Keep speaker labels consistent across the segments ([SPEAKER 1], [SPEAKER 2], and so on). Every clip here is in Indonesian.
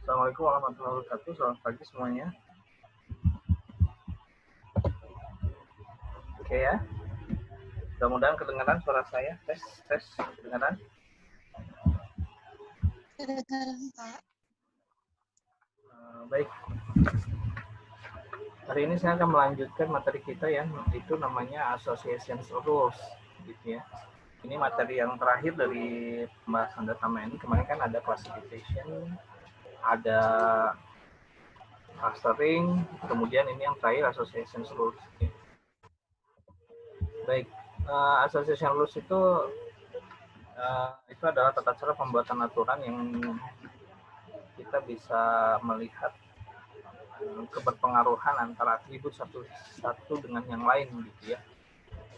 [SPEAKER 1] Assalamualaikum warahmatullahi wabarakatuh. Selamat pagi semuanya. Oke ya. Mudah-mudahan kedengaran suara saya. Tes, kedengaran.
[SPEAKER 2] Kedengaran, Pak.
[SPEAKER 1] Baik. Hari ini saya akan melanjutkan materi kita yang itu namanya Association Rules, gitu ya. Ini materi yang terakhir dari pembahasan data mining. Kemarin kan ada classification, ada clustering, kemudian ini yang terakhir Association Rules. Baik, Association Rules itu adalah tata cara pembuatan aturan yang kita bisa melihat keberpengaruhan antara atribut satu dengan yang lain gitu ya.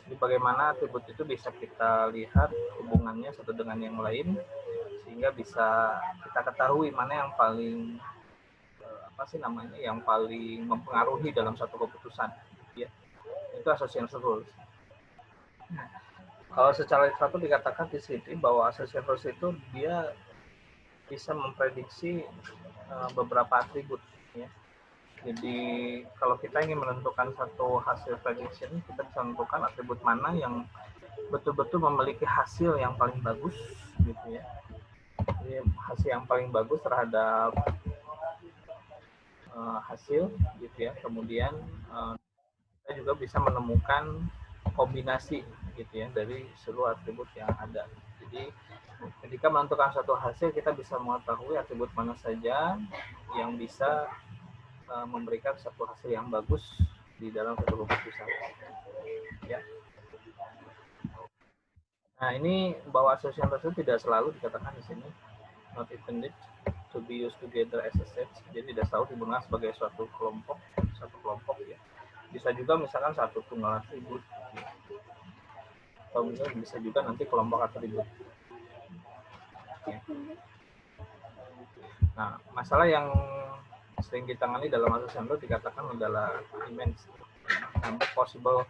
[SPEAKER 1] Jadi bagaimana atribut itu bisa kita lihat hubungannya satu dengan yang lain sehingga bisa kita ketahui mana yang paling yang paling mempengaruhi dalam satu keputusan gitu ya. Itu association rules. Kalau secara literatur dikatakan di sini bahwa association rules itu dia bisa memprediksi beberapa atribut ya. Jadi kalau kita ingin menentukan satu hasil prediction, kita bisa menentukan atribut mana yang betul-betul memiliki hasil yang paling bagus, gitu ya. Jadi hasil yang paling bagus terhadap hasil, gitu ya. Kemudian kita juga bisa menemukan kombinasi, gitu ya, dari seluruh atribut yang ada. Jadi ketika menentukan satu hasil, kita bisa mengetahui atribut mana saja yang bisa memberikan satu hasil yang bagus di dalam satu keputusan. Ya. Nah, ini bahwa association tersebut tidak selalu dikatakan di sini not intended to be used together as a set. Jadi tidak selalu digunakan sebagai satu kelompok ya. Bisa juga misalkan satu tunggal atribut. Ya. Atau bisa juga nanti kelompok atribut. Ya. Nah, masalah yang sering ditangani dalam association dikatakan adalah immense number possible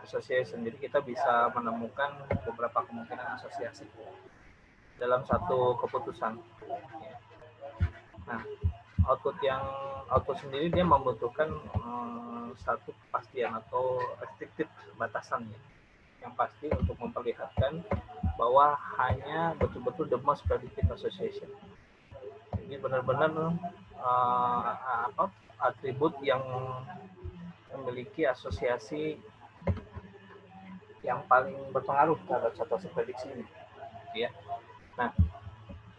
[SPEAKER 1] association. Jadi kita bisa menemukan beberapa kemungkinan asosiasi dalam satu keputusan. Nah, output sendiri dia membutuhkan satu kepastian atau restricted batasan ya, yang pasti untuk memperlihatkan bahwa hanya betul-betul the most predictive association. Jadi benar-benar atribut yang memiliki asosiasi yang paling berpengaruh terhadap satu prediksi ini, ya. Nah,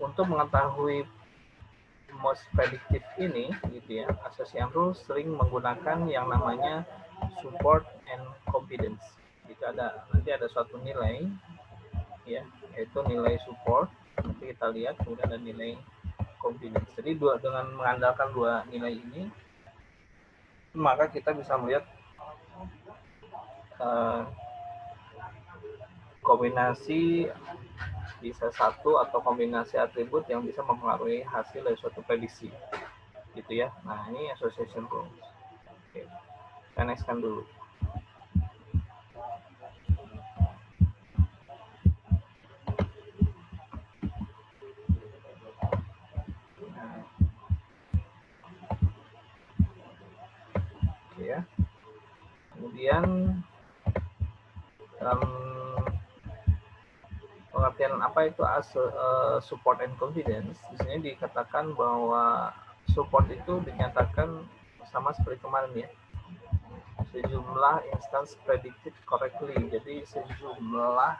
[SPEAKER 1] untuk mengetahui most predictive ini, gitu ya, association rules sering menggunakan yang namanya support and confidence. Itu nanti ada suatu nilai, ya, yaitu nilai support. Nanti kita lihat kemudian ada nilai confidence. Jadi dengan mengandalkan dua nilai ini, maka kita bisa melihat kombinasi bisa satu atau kombinasi atribut yang bisa mempengaruhi hasil dari suatu prediksi, gitu ya. Nah, ini association rules. Oke, saya nextkan dulu. Oke ya. Kemudian pengertian apa itu support and confidence. Di sini dikatakan bahwa support itu dinyatakan sama seperti kemarin ya, sejumlah instance predicted correctly. Jadi sejumlah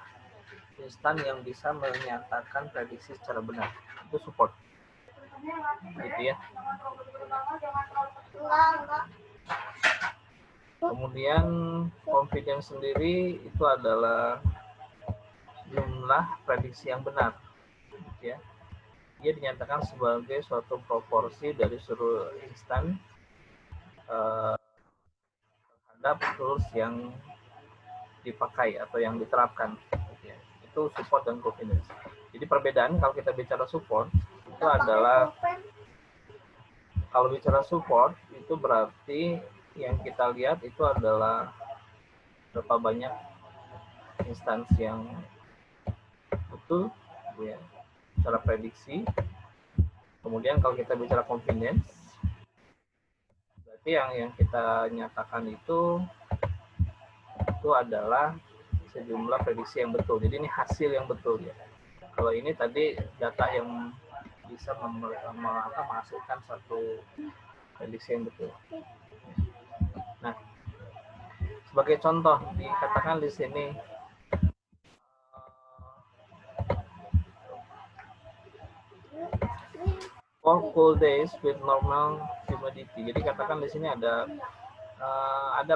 [SPEAKER 1] instan yang bisa menyatakan prediksi secara benar, itu support, gitu ya. Kemudian confidence sendiri itu adalah jumlah prediksi yang benar, ya. Dia dinyatakan sebagai suatu proporsi dari seluruh instan terhadap tools yang dipakai atau yang diterapkan, ya. Itu support dan confidence. Jadi perbedaan kalau kita bicara support itu adalah, kalau bicara support itu berarti yang kita lihat itu adalah berapa banyak instansi yang betul, ya, secara prediksi. Kemudian kalau kita bicara confidence, berarti yang kita nyatakan itu adalah sejumlah prediksi yang betul. Jadi ini hasil yang betul ya. Kalau ini tadi data yang bisa menghasilkan satu prediksi yang betul. Nah, sebagai contoh dikatakan di sini for cool days with normal humidity. Jadi katakan di sini ada 4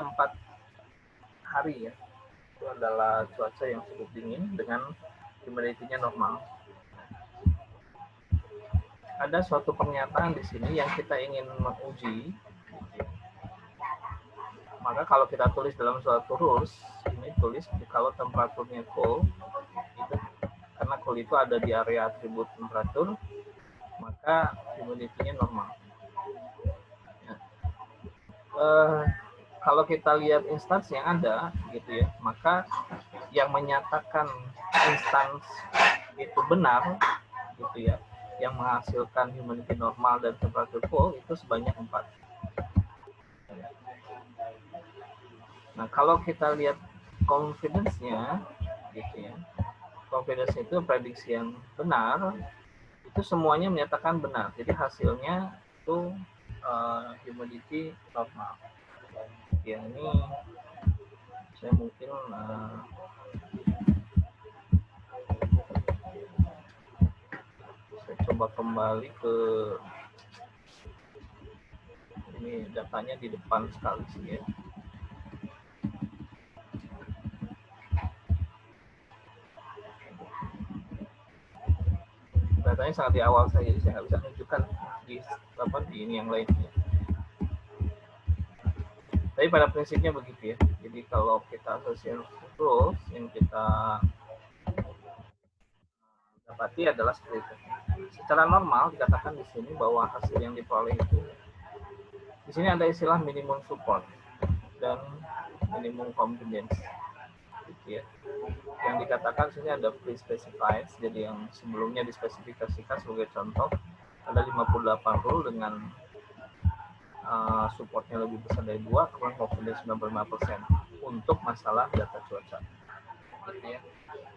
[SPEAKER 1] hari ya. Itu adalah cuaca yang cukup dingin dengan humidity-nya normal. Ada suatu pernyataan di sini yang kita ingin menguji. Maka kalau kita tulis dalam suatu rules, ini tulis kalau temperaturnya cool, itu karena cool itu ada di area atribut temperatur, maka humidity-nya normal. Ya. Kalau kita lihat instans yang ada, gitu ya, maka yang menyatakan instans itu benar, gitu ya, yang menghasilkan humidity normal dan temperatur cool itu sebanyak 4. Nah, kalau kita lihat confidence-nya, gitu ya, confidence itu prediksi yang benar, itu semuanya menyatakan benar. Jadi hasilnya itu humidity normal. Ya, ini saya mungkin saya coba kembali ke ini, datanya di depan sekali sih ya. Datanya sangat di awal saja, jadi saya nggak bisa menunjukkan di ini yang lainnya. Tapi pada prinsipnya begitu ya. Jadi kalau kita association rules yang kita dapati adalah seperti itu. Secara normal dikatakan di sini bahwa hasil yang diperoleh itu, di sini ada istilah minimum support dan minimum confidence, gitu ya. Yang dikatakan sini ada pre-specified, jadi yang sebelumnya dispesifikasikan sebagai contoh ada 58 rule dengan supportnya lebih besar dari 2, kemudian confidence 95% untuk masalah data cuaca, gitu ya.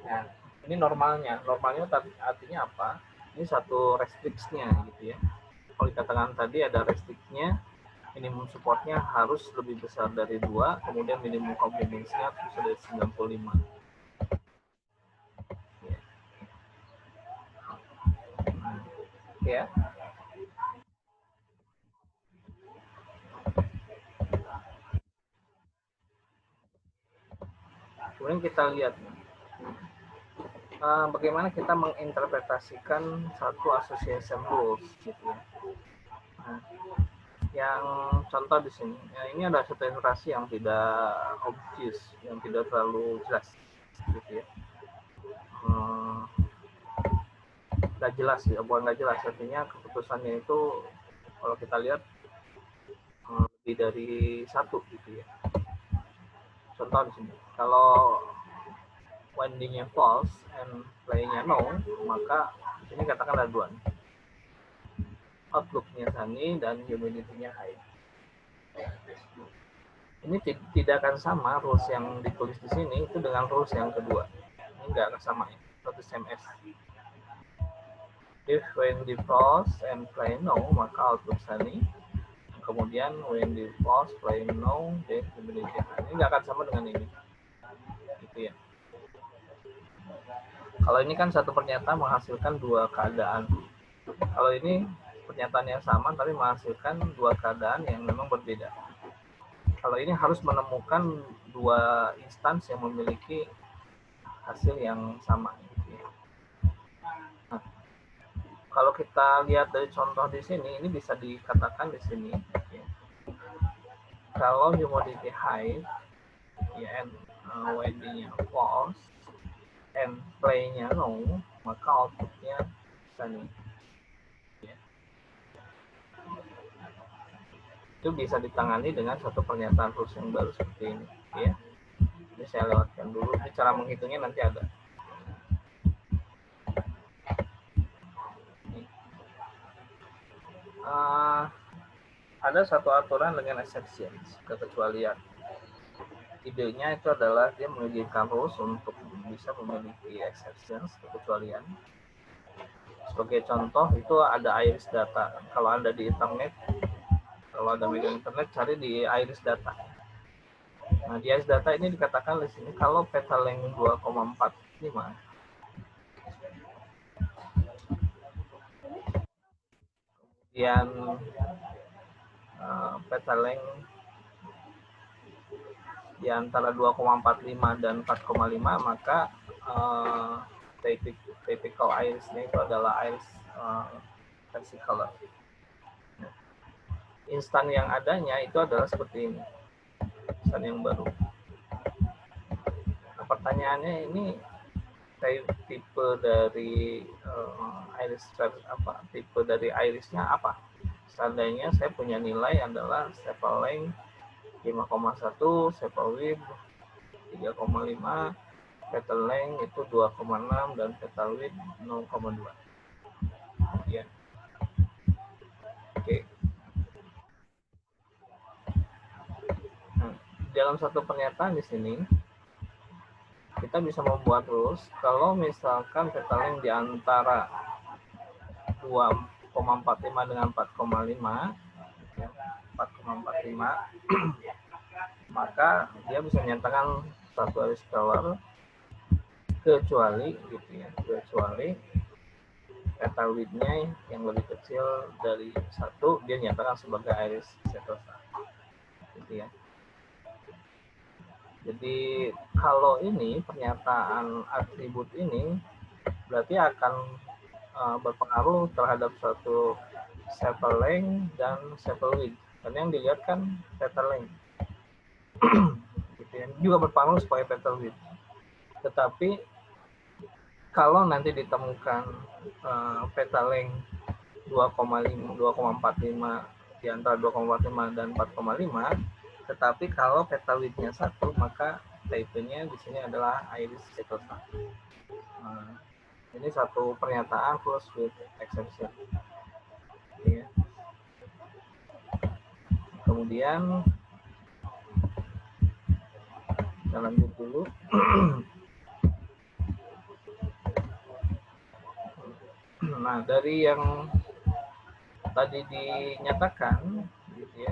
[SPEAKER 1] Nah, ini normalnya artinya apa? Ini satu restriksinya, gitu ya. Kalau dikatakan tadi ada restriksinya, minimum supportnya harus lebih besar dari 2, kemudian minimum confidence-nya harus dari 95. Ya. Kemudian kita lihat bagaimana kita menginterpretasikan satu association rules, gitu ya. Nah, yang contoh di sini, ini ada satu ilustrasi yang tidak obvious, yang tidak terlalu jelas, gitu ya. Nggak jelas ya, bukan nggak jelas, artinya keputusannya itu kalau kita lihat lebih dari satu, gitu ya. Contoh di sini, kalau winding-nya false and play-nya no, maka di sini katakan ada 2. Outlook-nya sunny dan humidity-nya high. Ini tidak akan sama rules yang ditulis di sini itu dengan rules yang kedua. Ini nggak akan sama ya, satu SMS. If windy false and play no, maka outlook sunny. Kemudian windy false, play no, then humidity high. Ini nggak akan sama dengan ini, gitu ya. Kalau ini kan satu pernyataan menghasilkan 2 keadaan. Kalau ini pernyataan yang sama tapi menghasilkan 2 keadaan yang memang berbeda. Kalau ini harus menemukan 2 instans yang memiliki hasil yang sama. Nah, kalau kita lihat dari contoh di sini, ini bisa dikatakan di sini, ya, kalau humidity high, ya, and winding-nya false, and play-nya no, maka output-nya sunny. Ya. Itu bisa ditangani dengan satu pernyataan rules yang baru seperti ini, ya. Ini saya lewatkan dulu. Ini cara menghitungnya nanti ada. ada satu aturan dengan exceptions, kekecualian. Idenya itu adalah dia mengizinkan rules untuk bisa memiliki exceptions, kekecualian. Sebagai contoh itu ada iris data. Kalau Anda di internet, kalau Anda megang internet, cari di iris data. Nah, di iris data ini dikatakan di sini kalau petalength 2,45 kemudian petalength di antara 2,45 dan 4,5, maka typical irisnya itu adalah iris versicolor. Instan yang adanya itu adalah seperti ini, instan yang baru. Nah, pertanyaannya ini tipe dari iris apa? Tipe dari irisnya apa? Seandainya saya punya nilai adalah sepal length 5,1, sepal width 3,5, petal length itu 2,6 dan petal width 0,2. Ya. Oke. Nah, dalam satu pernyataan di sini kita bisa membuat rules kalau misalkan petal length di antara 2,45 dengan 4,5, ya, 4,45, maka dia bisa menyatakan satu iris color kecuali gitu ya, kecuali petal width-nya yang lebih kecil dari 1 dia nyatakan sebagai iris setosa gitu ya. Jadi kalau ini pernyataan atribut ini berarti akan berpengaruh terhadap suatu sepal length dan sepal width. Dan yang dilihat kan petal length. Gitu ya. Juga berpengaruh sebagai petal width. Tetapi kalau nanti ditemukan petal length 2,45 di antara 2,45 dan 4,5, tetapi kalau petal width-nya 1, maka type-nya di sini adalah iris setosa. Ini satu pernyataan close with exception. Ya. Kemudian kita lanjut dulu. Nah, dari yang tadi dinyatakan, gitu ya,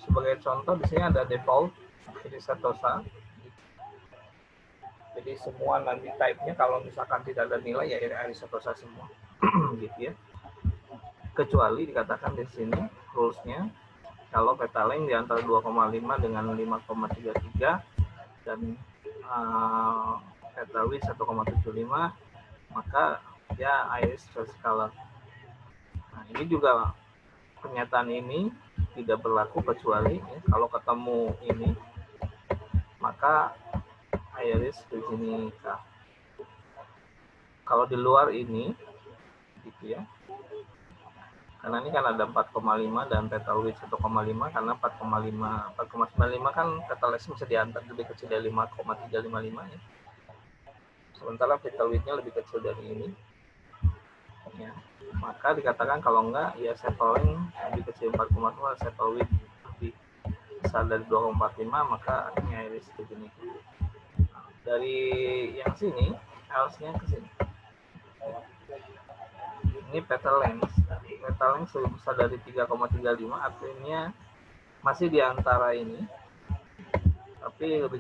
[SPEAKER 1] sebagai contoh di sini ada default iris setosa. Jadi semua nanti type-nya kalau misalkan tidak ada nilai ya iris setosa semua, gitu ya. Kecuali dikatakan di sini rules-nya kalau petal length di antara 2,5 dengan 5,33 dan petal width 1,75, maka ya iris versicolor. Nah, ini juga pernyataan ini tidak berlaku kecuali ya, kalau ketemu ini maka iris virginica. Kalau di luar ini gitu ya, karena ini kan ada 4,5 dan petal width 1,5, karena 4,95 kan petal length bisa diantar lebih kecil dari 5,355 ya. Sementara petal width-nya lebih kecil dari ini. Ya. Maka dikatakan kalau enggak ya sepal length lebih kecil 4,5, sepal width lebih besar dari 2,45, maka ini iris virginica. Dari yang sini, else-nya ke sini. Ini petal length lebih besar dari 3,35, artinya masih di antara ini, tapi lebih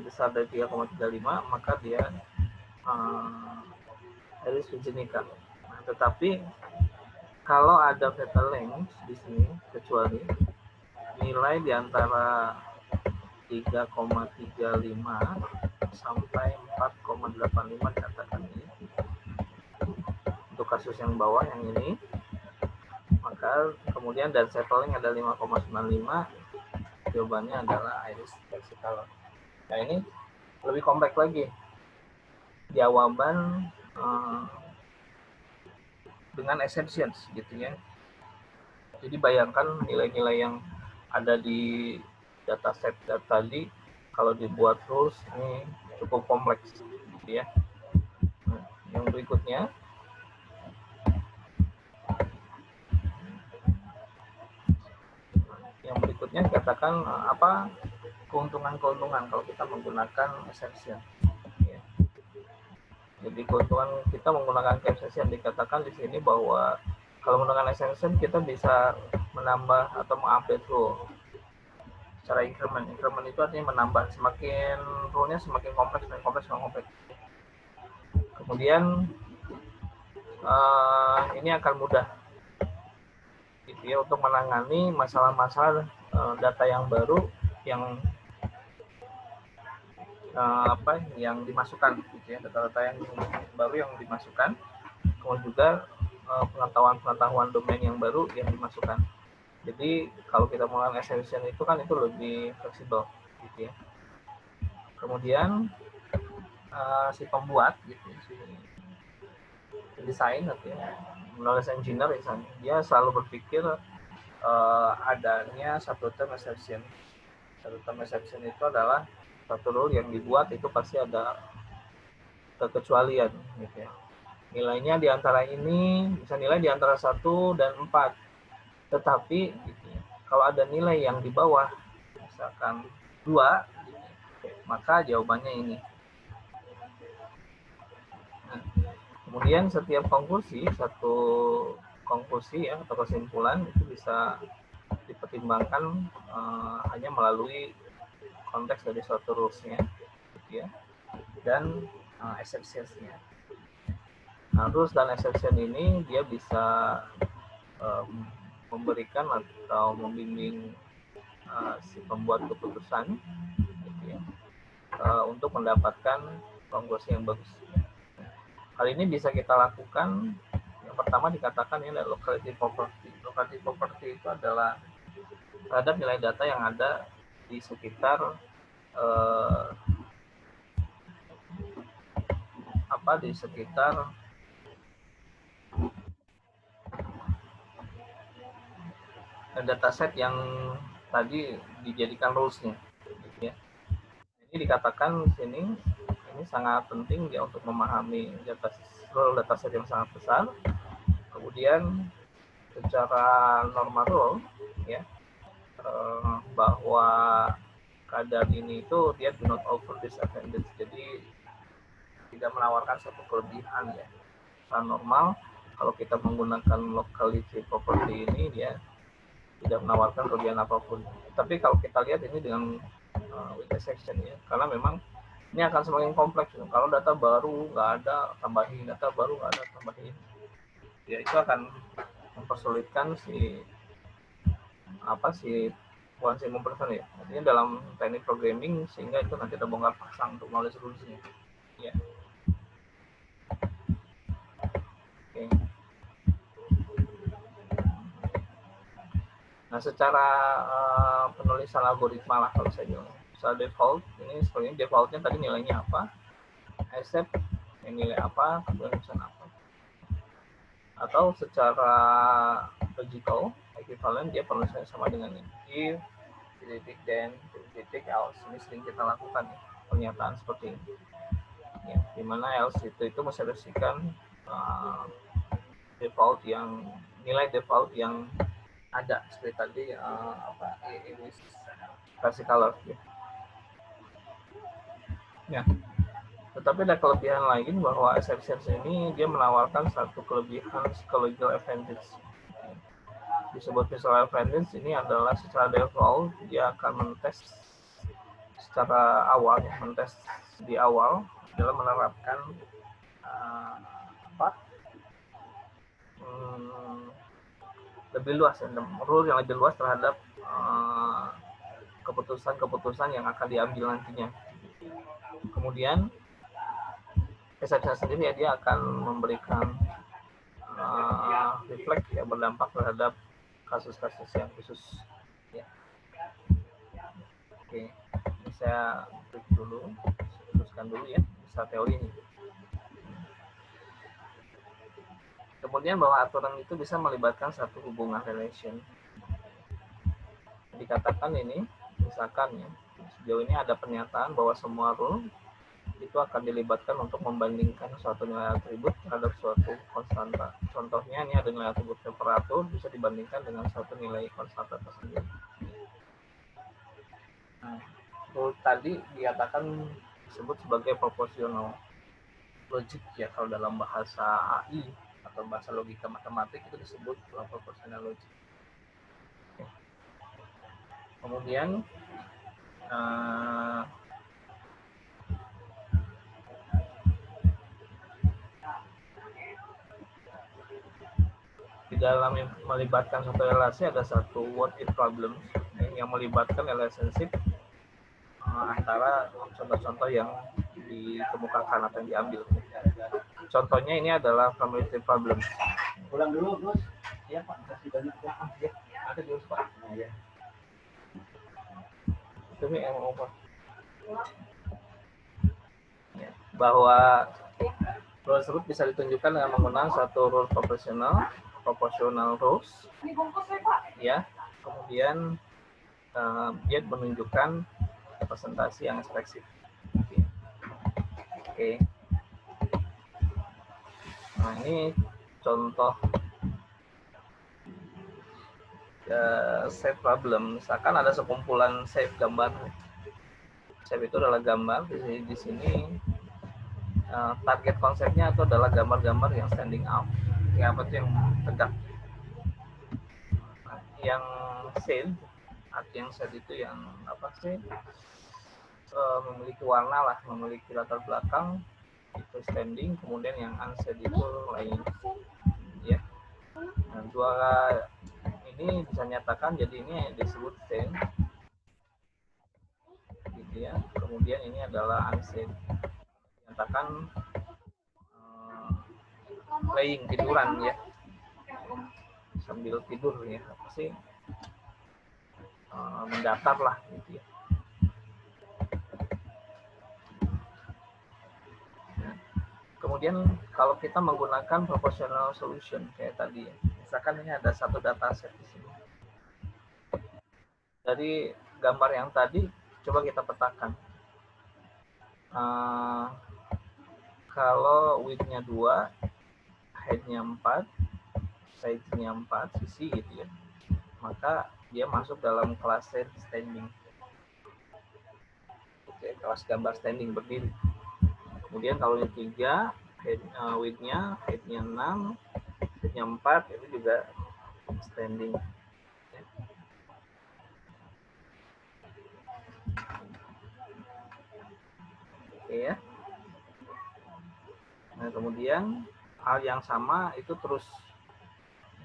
[SPEAKER 1] besar dari 3,35, maka dia iris virginica. Nah, tetapi kalau ada petal length di sini, kecuali nilai di antara 3,35 sampai 4,85 dikatakan ini. Untuk kasus yang bawah yang ini, maka kemudian dan sepal length ada 5,95, jawabannya adalah iris versicolor. Nah, ini lebih kompleks lagi jawaban dengan exceptions gitu ya. Jadi bayangkan nilai-nilai yang ada di dataset tadi kalau dibuat rules ini cukup kompleks gitu ya. Nah, yang berikutnya berikutnya dikatakan apa keuntungan-keuntungan kalau kita menggunakan exception. Ya. Jadi keuntungan kita menggunakan exception dikatakan di sini bahwa kalau menggunakan exception kita bisa menambah atau mengupdate rule secara increment. Increment itu artinya menambah, semakin rule-nya semakin kompleks dan kompleks. Kemudian ini akan mudah gitu ya untuk menangani masalah-masalah data yang baru yang yang dimasukkan gitu ya, data-data yang baru yang dimasukkan, kemudian juga pengetahuan domain yang baru yang dimasukkan. Jadi kalau kita menggunakan exception itu kan itu lebih fleksibel gitu ya. Kemudian si pembuat gitu, si desain gitu ya, knowledge engineer misalnya, dia selalu berpikir adanya satu term exception. Satu term exception itu adalah satu rule yang dibuat itu pasti ada kekecualian gitu ya. Nilainya di antara ini bisa nilai di antara 1 dan 4. Tetapi gitu ya, kalau ada nilai yang di bawah misalkan 2, gitu, maka jawabannya ini. Nah, kemudian setiap satu konklusi ya atau kesimpulan itu bisa dipertimbangkan hanya melalui konteks dari suatu rules-nya gitu ya, dan exceptions-nya. Nah, rules dan exception ini dia bisa memberikan atau membimbing si pembuat keputusan gitu ya, untuk mendapatkan konklusi yang bagus. Hal ini bisa kita lakukan. Yang pertama dikatakan ini adalah locality property. Locality property itu adalah terhadap nilai data yang ada di sekitar dataset yang tadi dijadikan rules-nya gitu ya. Ini dikatakan di sini ini sangat penting ya untuk memahami dataset yang sangat besar. Kemudian secara normal rule ya, bahwa keadaan ini itu dia do not offer disadvantage, jadi tidak menawarkan satu kelebihan ya. Secara normal kalau kita menggunakan locality property ini dia tidak menawarkan kelebihan apapun. Tapi kalau kita lihat ini dengan with exception ya, karena memang ini akan semakin kompleks. Kalau data baru nggak ada tambahin, data baru nggak ada tambahin, ya itu akan mempersulitkan si memperson ya. Artinya dalam teknik programming sehingga itu nanti ada bongkar pasang untuk knowledge rules-nya. Ya. Oke. Nah, secara penulisan algoritma lah kalau saya bilang. Misal default, ini sebenarnya defaultnya tadi nilainya apa, except nilai apa, kemudian apa. Atau secara logical, equivalent dia penulisannya sama dengan ini. If, titik then, titik else. Ini sering kita lakukan ya, pernyataan seperti ini. Ya, dimana else itu menserasikan default yang nilai default yang ada seperti tadi ini versi color ya. Ya. Tetapi ada kelebihan lain bahwa exceptions ini dia menawarkan satu kelebihan psychological advantage. Disebut psychological advantage ini adalah secara default dia akan mentes secara awal ya, mentes di awal dalam menerapkan lebih luas, rule yang lebih luas terhadap keputusan-keputusan yang akan diambil nantinya. Kemudian exception sendiri ya dia akan memberikan refleks ya, berdampak terhadap kasus-kasus yang khusus ya. Oke, ini saya teruskan dulu ya, bisa teori ini. Kemudian bahwa aturan itu bisa melibatkan satu hubungan relation. Dikatakan ini, misalkan ya, sejauh ini ada pernyataan bahwa semua rule itu akan dilibatkan untuk membandingkan suatu nilai atribut terhadap suatu konstanta. Contohnya ini ada nilai atribut temperatur bisa dibandingkan dengan suatu nilai konstanta tersendiri. Nah, rule tadi dikatakan disebut sebagai proportional logic ya, kalau dalam bahasa AI atau bahasa logika matematik itu disebut proportional logic. Kemudian di dalam melibatkan satu relasi ada satu what if problem yang melibatkan relationship antara contoh-contoh yang dikemukakan atau yang diambil. Contohnya ini adalah cumulative problem. Ulang dulu, Gus. Ya, Pak. Kasih banyak. Ya, ada di Pak. Nah, ya. Demi yang mau Pak. Ya, bahwa rule tersebut bisa ditunjukkan dengan menggunakan satu rule proportional rules. Ya, kemudian dia menunjukkan representasi yang ekspresif. Oke. Nah, ini contoh shape problem. Misalkan ada sekumpulan shape gambar. Shape itu adalah gambar. Di sini target konsepnya itu adalah gambar-gambar yang standing out. Ya, apa itu yang tegak. Nah, yang shade, arti yang shade itu yang apa sih? Memiliki warna lah, memiliki latar belakang itu standing, kemudian yang unshade itu lain. Ya. Nah, dua ini bisa nyatakan jadi ini disebut shade. Gitu ya. Kemudian ini adalah unshade. Nyatakan playing, tiduran ya, sambil tidur ya, apa sih, mendatar lah gitu ya. Kemudian kalau kita menggunakan proportional solution kayak tadi ya, misalkan ini ada satu dataset di sini. Dari gambar yang tadi coba kita petakan. Kalau width-nya 2, height-nya 4, size-nya 4 sisi gitu ya, maka dia masuk dalam kelas standing. Oke, kelas gambar standing berdiri. Kemudian kalau yang 3, width-nya, height-nya 6, height-nya 4, itu juga standing. Oke ya. Nah, kemudian hal yang sama itu terus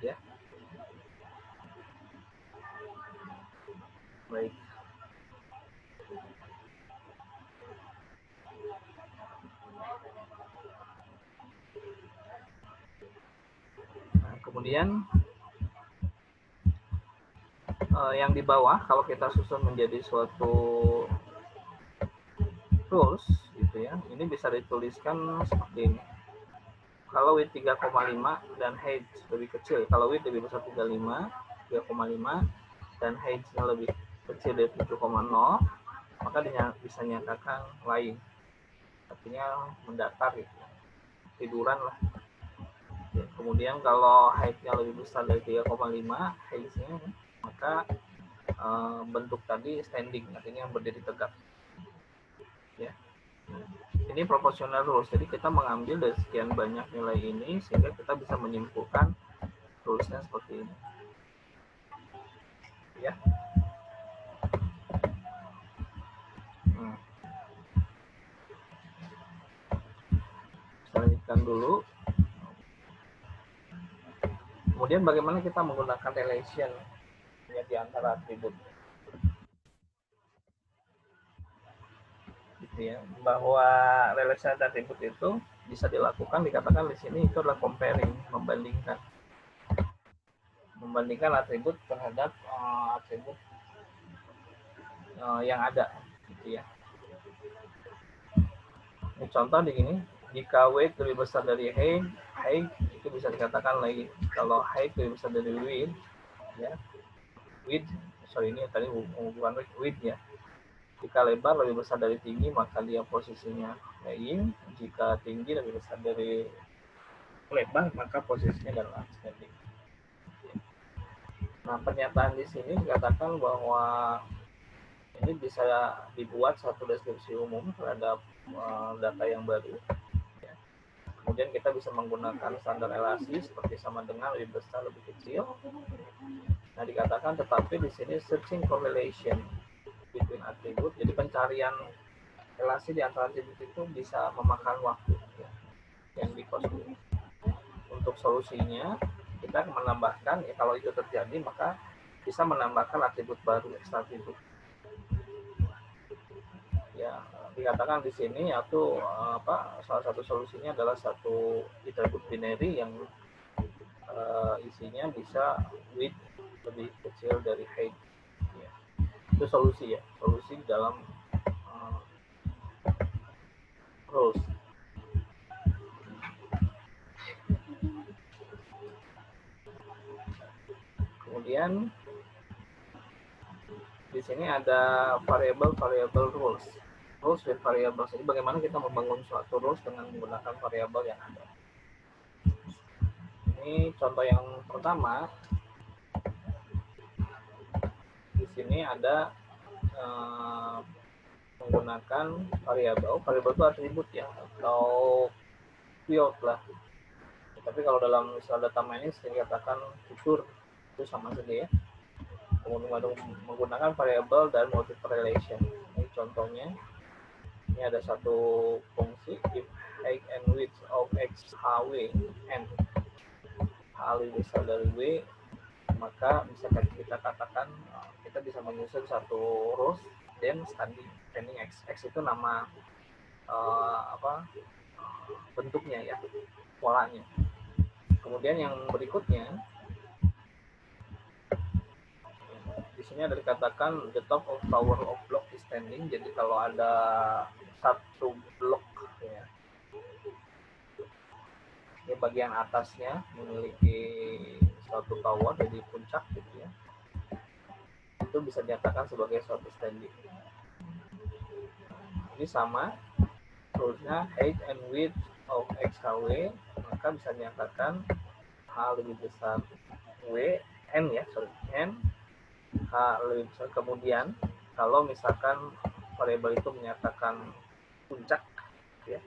[SPEAKER 1] ya. Baik. Nah, kemudian yang di bawah kalau kita susun menjadi suatu rules gitu ya, ini bisa dituliskan seperti ini. Kalau width 3,5 dan height lebih kecil, kalau width lebih besar 3,5 dan height-nya lebih kecil dari 7,0, maka bisa nyatakan lain, artinya mendatar gitu, tiduran lah ya. Kemudian kalau height-nya lebih besar dari 3,5 height-nya, maka bentuk tadi standing, artinya berdiri tegak ya. Ini proportional rules, jadi kita mengambil dari sekian banyak nilai ini sehingga kita bisa menyimpulkan rulesnya seperti ini ya. Kita lanjutkan dulu. Kemudian bagaimana kita menggunakan relation ya di antara atribut gitu ya, bahwa relation atribut itu bisa dilakukan, dikatakan di sini itu adalah comparing, membandingkan atribut terhadap atribut yang ada gitu ya. Ini contoh di sini, jika weight lebih besar dari height itu bisa dikatakan lagi kalau height lebih besar dari width ya, ini tadi bukan width ya. Jika lebar lebih besar dari tinggi, maka dia posisinya laying. Jika tinggi lebih besar dari lebar, maka posisinya adalah standing. Nah, pernyataan di sini dikatakan bahwa ini bisa dibuat satu deskripsi umum terhadap data yang baru. Ya. Kemudian kita bisa menggunakan standar relasi seperti sama dengan, lebih besar, lebih kecil. Nah, dikatakan tetapi di sini searching correlation between attribute, jadi pencarian relasi di antara atribut itu bisa memakan waktu, ya, yang di costly. Untuk solusinya kita menambahkan, ya, kalau itu terjadi maka bisa menambahkan atribut baru, extra atribut. Ya, dikatakan di sini yaitu salah satu solusinya adalah satu atribut binary yang isinya bisa width lebih kecil dari height. Ya. Itu solusi, ya, solusi dalam rules. Kemudian di sini ada variable rules. Rules with variables. Jadi bagaimana kita membangun suatu rules dengan menggunakan variabel yang ada. Ini contoh yang pertama. Di sini ada menggunakan variabel. Variabel itu atribut, ya, atau field lah. Tapi kalau dalam istilah data mining sering dikatakan fitur, itu sama saja, ya. Kemudian menggunakan variabel dan multiple relation. Ini contohnya. Ini ada satu fungsi if height and width of x hw n h lebih besar dari w, maka bisa kita katakan kita bisa menyusun satu rows dan standing x. X itu nama bentuknya, ya, polanya. Kemudian yang berikutnya di sini ada dikatakan the top of tower of block is standing. Jadi kalau ada satu blok, ya, di bagian atasnya memiliki suatu tower, jadi puncak, gitu, ya, itu bisa dinyatakan sebagai suatu standing. Ini sama rulesnya height and width of xhw, maka bisa dinyatakan h lebih besar w n, ya, n h lebih besar. Kemudian kalau misalkan variabel itu menyatakan puncak, ya,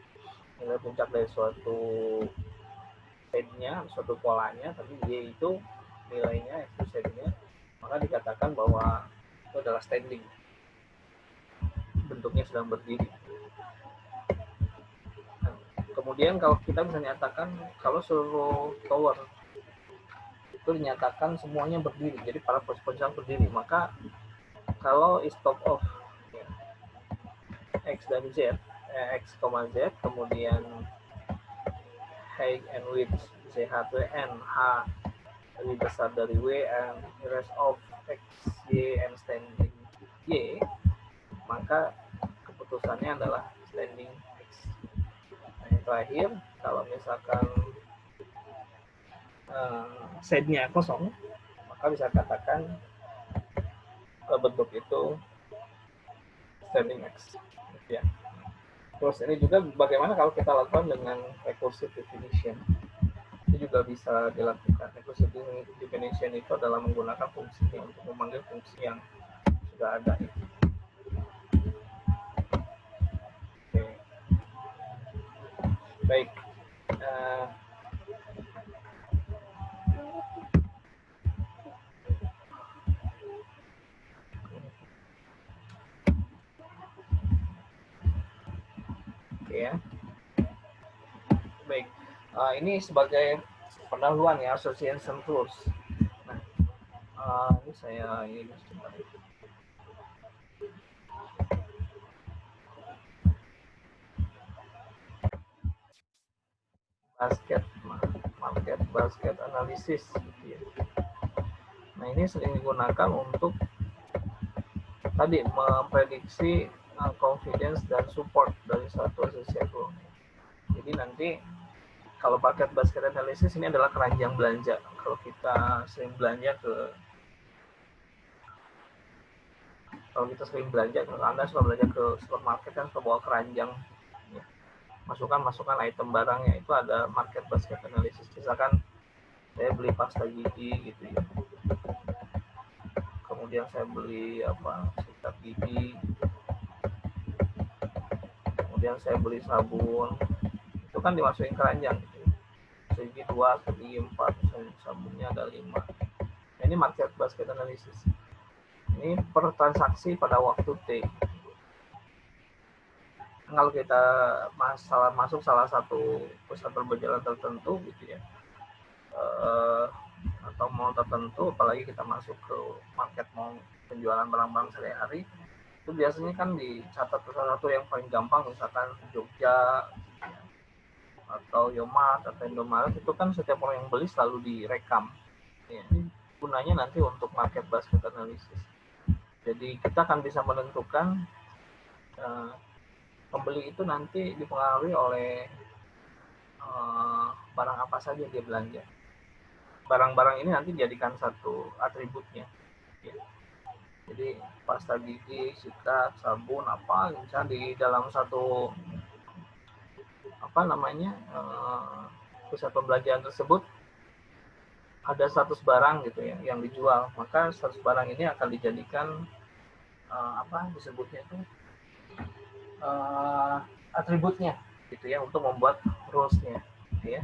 [SPEAKER 1] nilai puncak dari suatu setnya, suatu polanya, tapi y itu nilainya, itu setnya, maka dikatakan bahwa itu adalah standing, bentuknya sedang berdiri. Nah, kemudian kalau kita bisa nyatakan kalau seluruh tower itu dinyatakan semuanya berdiri, jadi para pos-posnya berdiri, maka kalau is top of, ya, x dan z, x, z, kemudian height and width zhn h lebih besar dari w, and rest of x, y, and standing y, maka keputusannya adalah standing x. Nah, yang terakhir, kalau misalkan setnya kosong, maka bisa katakan bentuk itu standing x, ya. Terus ini juga bagaimana kalau kita lakukan dengan recursive definition, itu juga bisa dilakukan. Recursive definition itu adalah menggunakan fungsi untuk memanggil fungsi yang sudah ada. Oke. Baik. Ya. Baik, ini sebagai pendahuluan, ya, association rules. Nah, ini saya market basket analisis, gitu, ya. Nah, ini sering digunakan untuk tadi memprediksi confidence dan support dari satu association rule. Jadi nanti kalau paket basket analisis ini adalah keranjang belanja. Kalau kita sering belanja kalau Anda suka belanja ke supermarket kan bawa keranjang, ya, masukkan item barangnya, itu ada market basket analisis. Misalkan saya beli pasta gigi, gitu, ya, kemudian saya beli sikat gigi, kemudian saya beli sabun, itu kan dimasukin keranjang gitu. Segi 2, segi 4, sabunnya ada 5. Nah, ini market basket analysis. Ini per transaksi pada waktu T. Kalau kita masuk salah satu pusat perbelanjaan tertentu gitu ya, atau mall tertentu, apalagi kita masuk ke market mall penjualan barang-barang sehari-hari, itu biasanya kan dicatat satu yang paling gampang, misalkan Jogja atau Yomart atau Indomaret, itu kan setiap orang yang beli selalu direkam. Ya, ini gunanya nanti untuk market basket analysis. Jadi kita akan bisa menentukan pembeli itu nanti dipengaruhi oleh barang apa saja dia belanja. Barang-barang ini nanti dijadikan satu atributnya. Ya. Jadi pasta gigi, sikat, sabun, apa, misalnya di dalam satu pusat perbelanjaan tersebut ada 100 barang gitu ya yang dijual, maka 100 barang ini akan dijadikan disebutnya itu atributnya gitu ya, untuk membuat rules-nya gitu ya.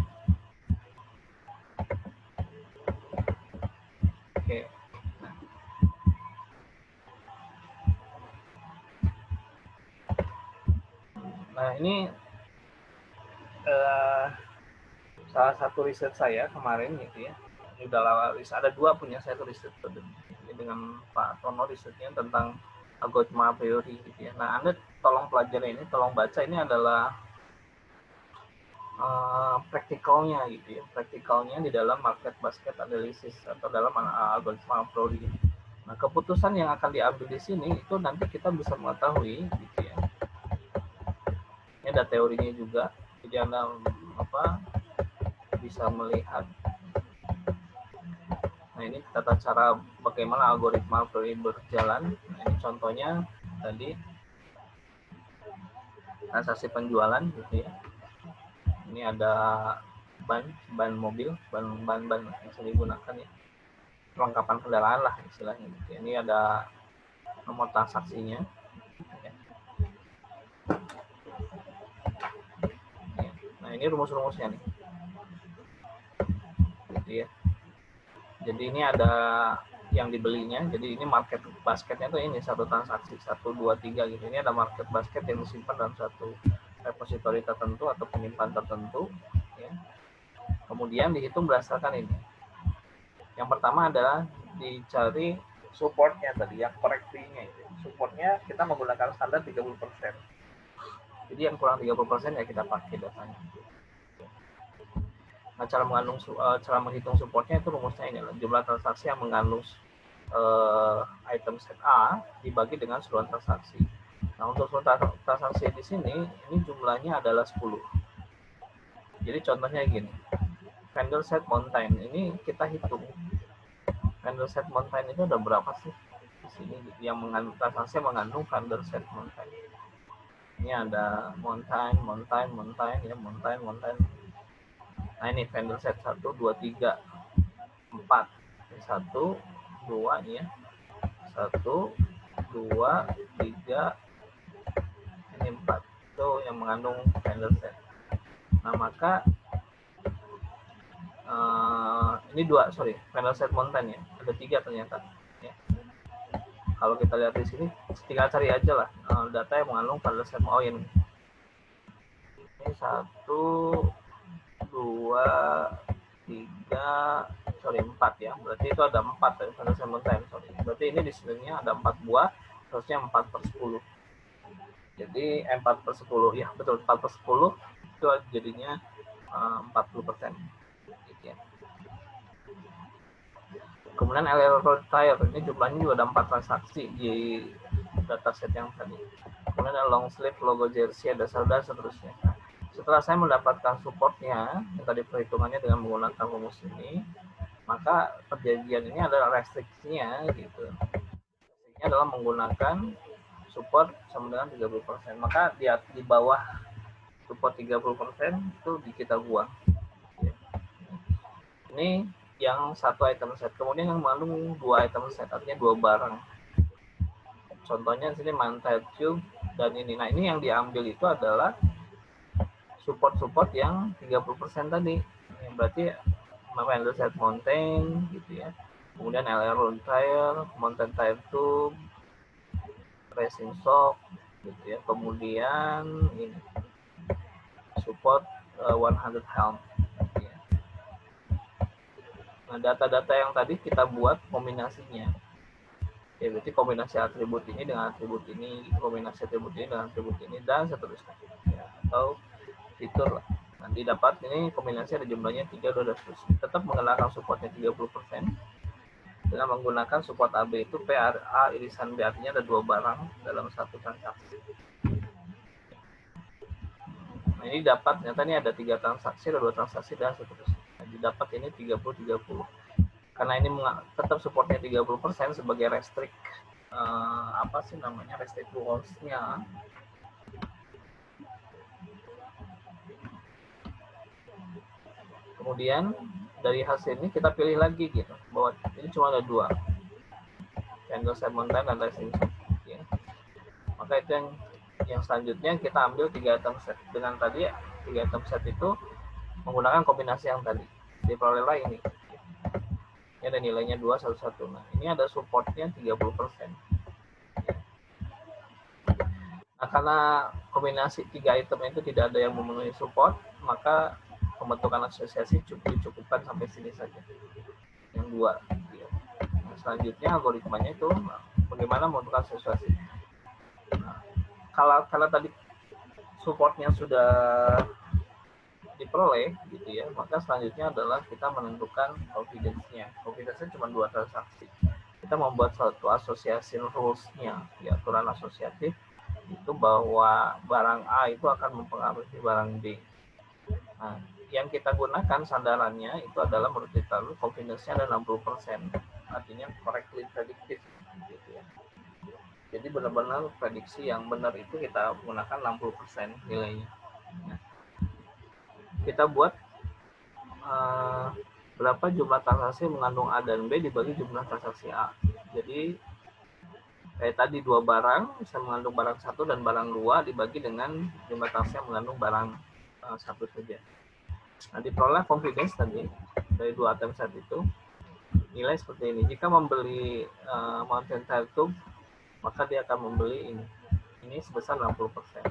[SPEAKER 1] Oke. Nah, ini salah satu riset saya kemarin gitu ya. Ini udah lama riset, ada 2 punya saya riset dengan Pak Tono, risetnya tentang algoritma a priori gitu ya. Nah, Anda tolong pelajari ini, tolong baca, ini adalah praktikalnya gitu ya, praktikalnya di dalam market basket analysis atau dalam algoritma a priori. Nah, keputusan yang akan diambil di sini itu nanti kita bisa mengetahui gitu ya. Ini ada teorinya juga, jadi Anda bisa melihat. Nah, ini tata cara bagaimana algoritma a priori berjalan. Nah, ini contohnya tadi transaksi penjualan gitu ya. Ini ada ban mobil, ban yang bisa digunakan ya, perlengkapan kendaraan lah istilahnya gitu. Ini ada nomor transaksinya ya. Nah, ini rumus-rumusnya nih gitu ya. Jadi ini ada yang dibelinya, jadi ini market basketnya tuh ini satu transaksi 1, 2, 3 gitu. Ini ada market basket yang disimpan dalam satu repository tertentu atau penyimpan tertentu ya. Kemudian dihitung berdasarkan ini. Yang pertama adalah dicari supportnya tadi, yang correctly-nya itu. Supportnya kita menggunakan standar 30%. Jadi yang kurang 30% ya kita pakai datanya. Nah, cara menghitung supportnya itu rumusnya ini, jumlah transaksi yang mengandung item set A dibagi dengan seluruh transaksi. Nah, untuk seluruh transaksi di sini, ini jumlahnya adalah 10. Jadi contohnya gini, vendor set mountain ini kita hitung. Vendor set mountain itu ada berapa sih di sini yang mengandung transaksi yang mengandung vendor set mountain. Ini ada mountain ya, mountain. Nah, ini vendor set 1, 2, 3, 4. Ini 1, 2 ya. 1, 2, 3, ini 4. Itu yang mengandung vendor set. Nah, maka ini 2, vendor set mountain ya. Ada 3 ternyata ya. Kalau kita lihat di sini, tinggal cari aja lah data yang mengandung vendor set mountain. Ini 1, 2, 3, 4 ya. Berarti itu ada 4 ya, vendor set mountain. Berarti ini di sininya ada 4 buah, harusnya 4/10. Jadi 4/10 ya, betul, 4/10 itu jadinya 40%. Gitu ya. Kemudian error tire, ini jumlahnya juga ada 4 transaksi di dataset yang tadi. Kemudian ada long sleeve, logo jersey, ada saldo, seterusnya. Setelah saya mendapatkan supportnya, yang tadi perhitungannya dengan menggunakan rumus ini, maka perjanjian ini adalah restriksinya gitu. Restriksinya adalah menggunakan support sama dengan 30%. Maka di bawah support 30% itu kita buang. Ini yang satu item set. Kemudian yang mengandung 2 item set, artinya 2 barang. contohnya sini Mantile Tube dan ini. Nah, ini yang diambil itu adalah support yang 30% tadi. Yang berarti Fender Set Mountain gitu ya. Kemudian LR Tire, Mountain Tire Tube, Racing Shock gitu ya. Kemudian ini support 100 helm. Gitu ya. Nah, data-data yang tadi kita buat kombinasinya. Ya, berarti kombinasi atribut ini dengan atribut ini, kombinasi atribut ini dengan atribut ini, dan seterusnya. Ya, atau fitur lah. Nanti dapat ini kombinasi ada jumlahnya 3, 2, dan seterusnya. Tetap mengenakan supportnya 30%. Dengan menggunakan support AB itu PRA irisan B, artinya ada 2 barang dalam satu transaksi. Nah, ini dapat, ternyata ini ada 3 transaksi, ada 2 transaksi, dan seterusnya. Nah, didapat ini 30-30. Karena ini tetap supportnya 30% sebagai restrict restrict rules-nya. Kemudian dari hasil ini kita pilih lagi gitu bahwa ini cuma ada 2, Fender Set Mountain dan Racing Shock. Ya. Maka itu yang selanjutnya kita ambil 3 item set. Dengan tadi 3 item set itu menggunakan kombinasi yang tadi. Diperolehlah ini. Ini ada nilainya 211. Nah, ini ada supportnya 30%. Nah, karena kombinasi 3 item itu tidak ada yang memenuhi support, maka pembentukan asosiasi dicukupkan sampai sini saja. Yang 2. Nah, selanjutnya algoritmanya itu bagaimana membentuk asosiasi. Nah, kalau tadi supportnya sudah diperoleh gitu ya, maka selanjutnya adalah kita menentukan confidence-nya. Confidence-nya cuma 2 transaksi. Kita membuat suatu association rules-nya, ya, aturan asosiatif itu bahwa barang A itu akan mempengaruhi barang B. Nah, yang kita gunakan sandarannya itu adalah menurut kita confidence-nya ada 60%, artinya correctly predictive gitu ya. Jadi benar-benar prediksi yang benar itu kita gunakan 60% nilainya. Nah, kita buat berapa jumlah transaksi mengandung A dan B dibagi jumlah transaksi A. Jadi kayak tadi 2 barang bisa mengandung barang 1 dan barang 2 dibagi dengan jumlah transaksi yang mengandung barang 1 saja. Nah, diperoleh confidence tadi dari 2 item set itu nilai seperti ini. Jika membeli Mountain Tire Tube, maka dia akan membeli ini sebesar 60%.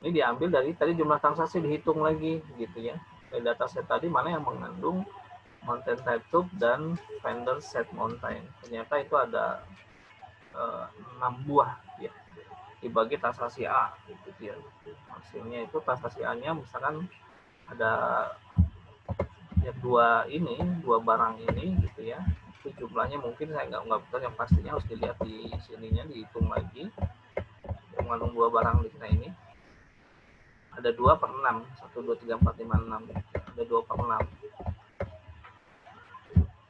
[SPEAKER 1] Ini diambil dari tadi jumlah transaksi dihitung lagi gitu ya. Dari data set tadi mana yang mengandung Mountain Tire Tube dan Fender Set Mountain. Ternyata itu ada 6 buah ya. Dibagi transaksi A gitu ya. Hasilnya itu transaksi A-nya misalkan ada ya 2 barang ini gitu ya. Itu jumlahnya mungkin saya nggak betul, yang pastinya harus dilihat di sininya, dihitung lagi. Yang mengandung 2 barang di sini ini ada 2/6, 1, 2, 3, 4, 5, 6. Ada 2/6.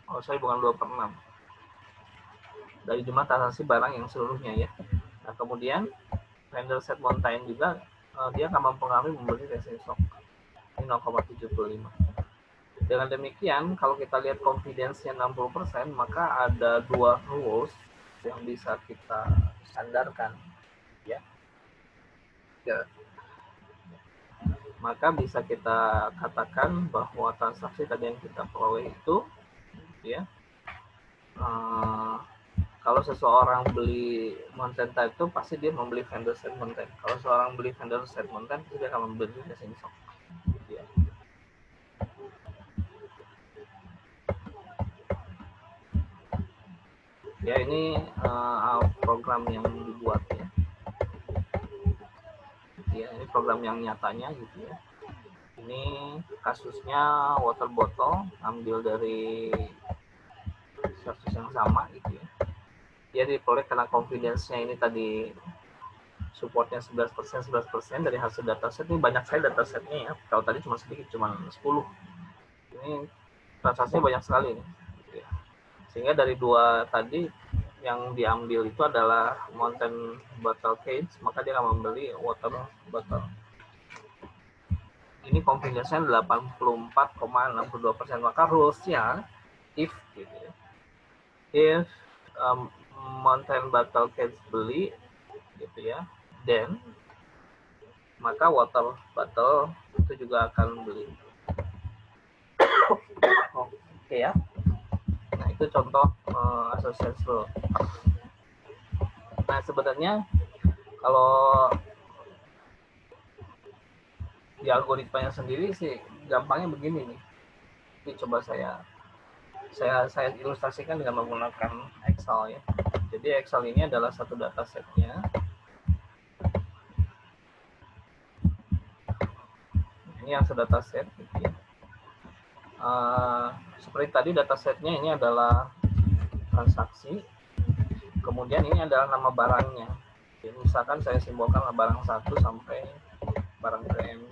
[SPEAKER 1] Oh, saya bukan 2/6. Dari jumlah transaksi barang yang seluruhnya ya. Nah, kemudian Fender Set Mountain juga dia akan mempengaruhi membeli Racing Shock. Ini 0,75. Dengan demikian, kalau kita lihat confidence-nya 60%, maka ada 2 rules yang bisa kita sandarkan ya. Maka bisa kita katakan bahwa transaksi tadi yang kita peroleh itu ya, kalau seseorang beli Mountain Tire itu pasti dia membeli Fender Set Mountain. Kalau seorang beli Fender Set Mountain, dia akan membeli Racing Shock ya. Ya, ini program yang dibuat ya. Ya, ini program yang nyatanya gitu ya. Ini kasusnya water bottle, ambil dari kasus yang sama gitu ya. Dia diperoleh karena confidence-nya ini tadi supportnya 11% dari hasil dataset. Ini banyak sekali datasetnya ya. Kalau tadi cuma sedikit, cuma 10. Ini transaksinya banyak sekali nih. Gitu ya. Sehingga dari 2 tadi yang diambil itu adalah Mountain Bottle Cage, maka dia akan membeli water bottle. Ini confidence-nya 84,62%. Maka rules-nya if gitu ya. If Mountain Battle Cats beli gitu ya, then maka Water Battle itu juga akan beli. Oke ya. Nah, itu contoh association rule. Nah, sebenarnya kalau di algoritmanya sendiri sih gampangnya begini nih. Ini coba saya ilustrasikan dengan menggunakan Excel ya. Jadi Excel ini adalah satu datasetnya. Ini yang sedataset gitu ya. Seperti tadi datasetnya ini adalah transaksi. Kemudian ini adalah nama barangnya. Jadi, misalkan saya simbolkan barang 1 sampai barang PM,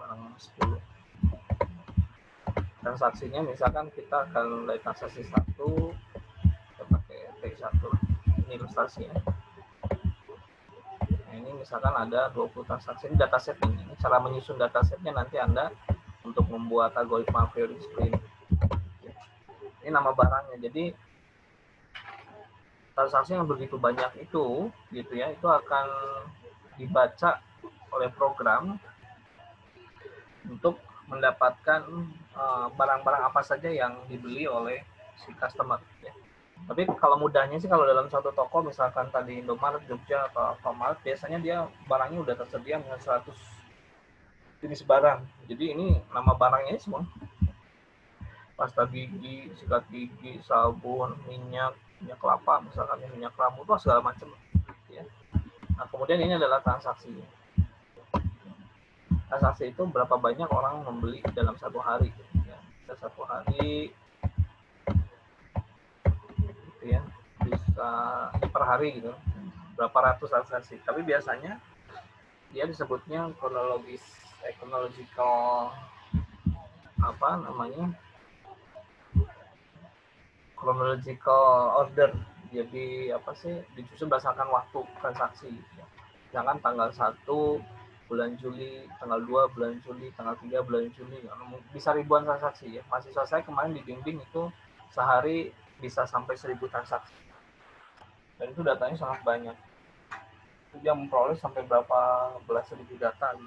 [SPEAKER 1] barang 10. Transaksinya misalkan kita akan mulai transaksi 1, kita pakai T1. Ini ilustrasinya. Nah, ini misalkan ada 20 transaksi, ini dataset ini. Cara menyusun datasetnya nanti Anda untuk membuat algoritma a priori seperti ini. Ini nama barangnya. Jadi transaksi yang begitu banyak itu gitu ya, itu akan dibaca oleh program untuk mendapatkan barang-barang apa saja yang dibeli oleh si customer ya. Tapi kalau mudahnya sih kalau dalam satu toko misalkan tadi Indomaret, Jogja atau Alfamart, biasanya dia barangnya udah tersedia dengan 100 jenis barang. Jadi ini nama barangnya ini semua. Pasta gigi, sikat gigi, sabun, minyak kelapa, misalkan minyak rambut, segala macam ya. Nah, kemudian ini adalah transaksinya. Transaksi itu berapa banyak orang membeli dalam satu hari ya. Satu hari gitu ya, bisa per hari gitu, berapa ratus transaksi. Tapi biasanya dia disebutnya chronological order. Jadi apa sih, disusun berdasarkan waktu transaksi ya. Jangan tanggal 1 bulan Juli, tanggal 2 bulan Juli, tanggal 3 bulan Juli, bisa ribuan transaksi ya. Mahasiswa saya kemarin dibimbing itu sehari bisa sampai 1000 transaksi. Dan itu datanya sangat banyak. Dia memperoleh sampai berapa belas ribu data.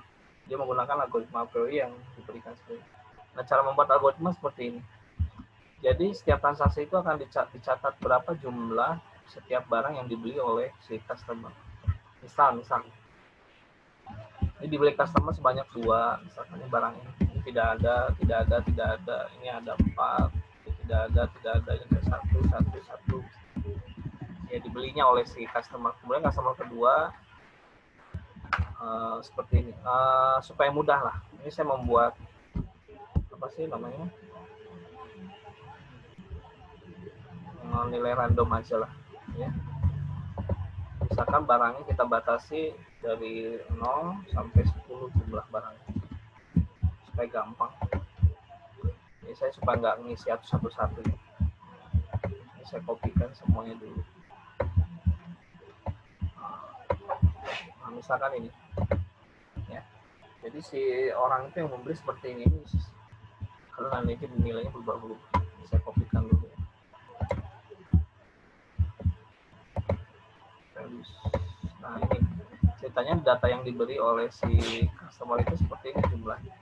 [SPEAKER 1] Dia menggunakan algoritma a priori yang diberikan seperti ini. Nah, cara membuat algoritma seperti ini. Jadi setiap transaksi itu akan dicatat berapa jumlah setiap barang yang dibeli oleh si customer. Misal ini dibeli customer sebanyak 2, misalkan barang ini tidak ada, ini ada 4, tidak ada, ini ada 1. Ya, dibelinya oleh si customer. Kemudian customer kedua seperti ini. Supaya mudah lah. Ini saya membuat nilai random aja lah ya. Misalkan barangnya kita batasi dari 0 sampai 10 jumlah barangnya supaya gampang. Ini saya supaya nggak ngisi satu-satu. Ini saya kopikan semuanya dulu. Nah, misalkan ini ya. Jadi si orang itu yang membeli seperti ini karena nanti nilainya berubah-ubah. Saya kopikan dulu. Nah, ini ceritanya data yang diberi oleh si customer itu seperti ini jumlahnya.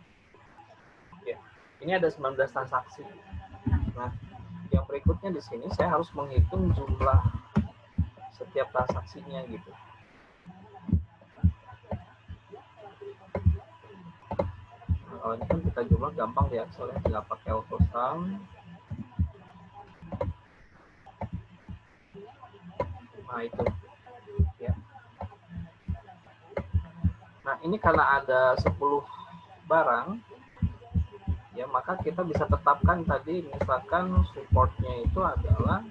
[SPEAKER 1] Ya, ini ada 19 transaksi. Nah, yang berikutnya di sini saya harus menghitung jumlah setiap transaksinya gitu. Nah, kalau ini kan kita jumlah gampang ya, soalnya tinggal pakai AutoSum. Nah, itu ya. Nah, ini karena ada 10 barang ya, maka kita bisa tetapkan tadi misalkan supportnya itu adalah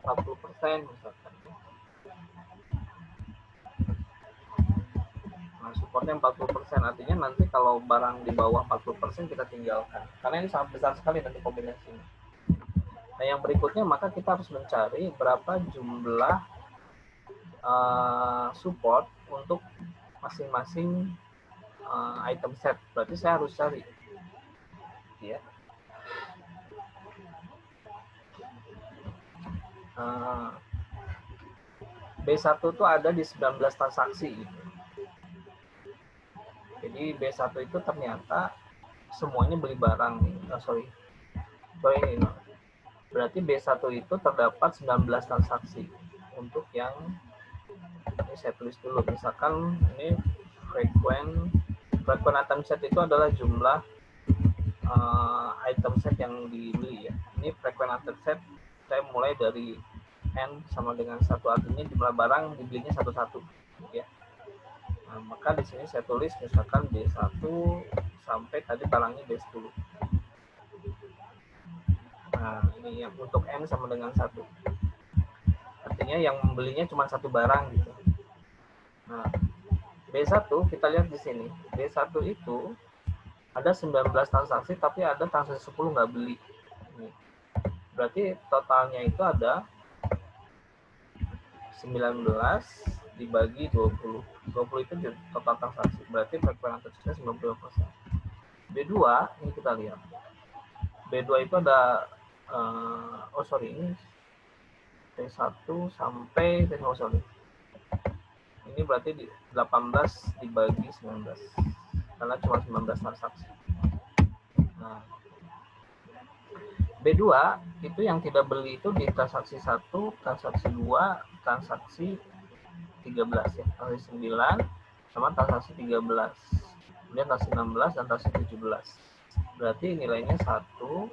[SPEAKER 1] 40% misalkan. Nah, supportnya 40%, artinya nanti kalau barang di bawah 40% kita tinggalkan. Karena ini sangat besar sekali nanti kombinasinya. Nah, yang berikutnya maka kita harus mencari berapa jumlah support untuk masing-masing item set. Berarti saya harus cari ya. B1 tuh ada di 19 transaksi gitu. Jadi B1 itu ternyata semuanya beli barang. Berarti B1 itu terdapat 19 transaksi. Untuk yang ini saya tulis dulu, misalkan ini frequent item set itu adalah jumlah item set yang dibeli ya. Ini frequent item set saya mulai dari N sama dengan 1, artinya jumlah barang dibelinya satu-satu ya. Nah, maka di sini saya tulis misalkan B1 sampai tadi barangnya B10. Nah, ini yang untuk N sama dengan 1. Artinya yang membelinya cuma satu barang gitu. Nah, B1 kita lihat di sini. B1 itu ada 19 transaksi tapi ada transaksi 10 nggak beli. Berarti totalnya itu ada 19 dibagi 20. 20 itu total transaksi. Berarti frekuensinya 90%. B2 ini kita lihat. B2 itu ada ini T1 sampai ini berarti 18 dibagi 19. Karena cuma 19 transaksi. Nah, B2 itu yang tidak beli itu di transaksi 1, transaksi 2, transaksi 13 ya. Transaksi 9 sama transaksi 13. Kemudian transaksi 16 dan transaksi 17. Berarti nilainya 1,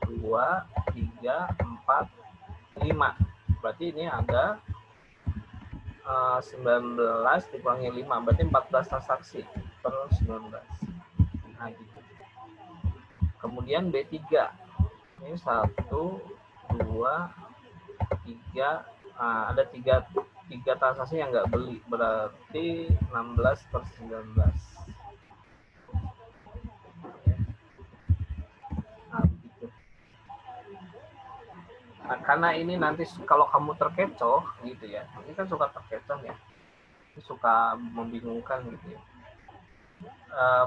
[SPEAKER 1] 2, 3, 4, 5. Berarti ini ada 19 dikurangi 5. Berarti 14 transaksi per 19. Nah, gitu. Kemudian B3. Ini 1, 2, 3. Ada 3 transaksi yang nggak beli. Berarti 16 per 19. Nah, karena ini nanti kalau kamu terkecoh gitu ya, ini kan suka terkecoh ya, suka membingungkan gitu ya.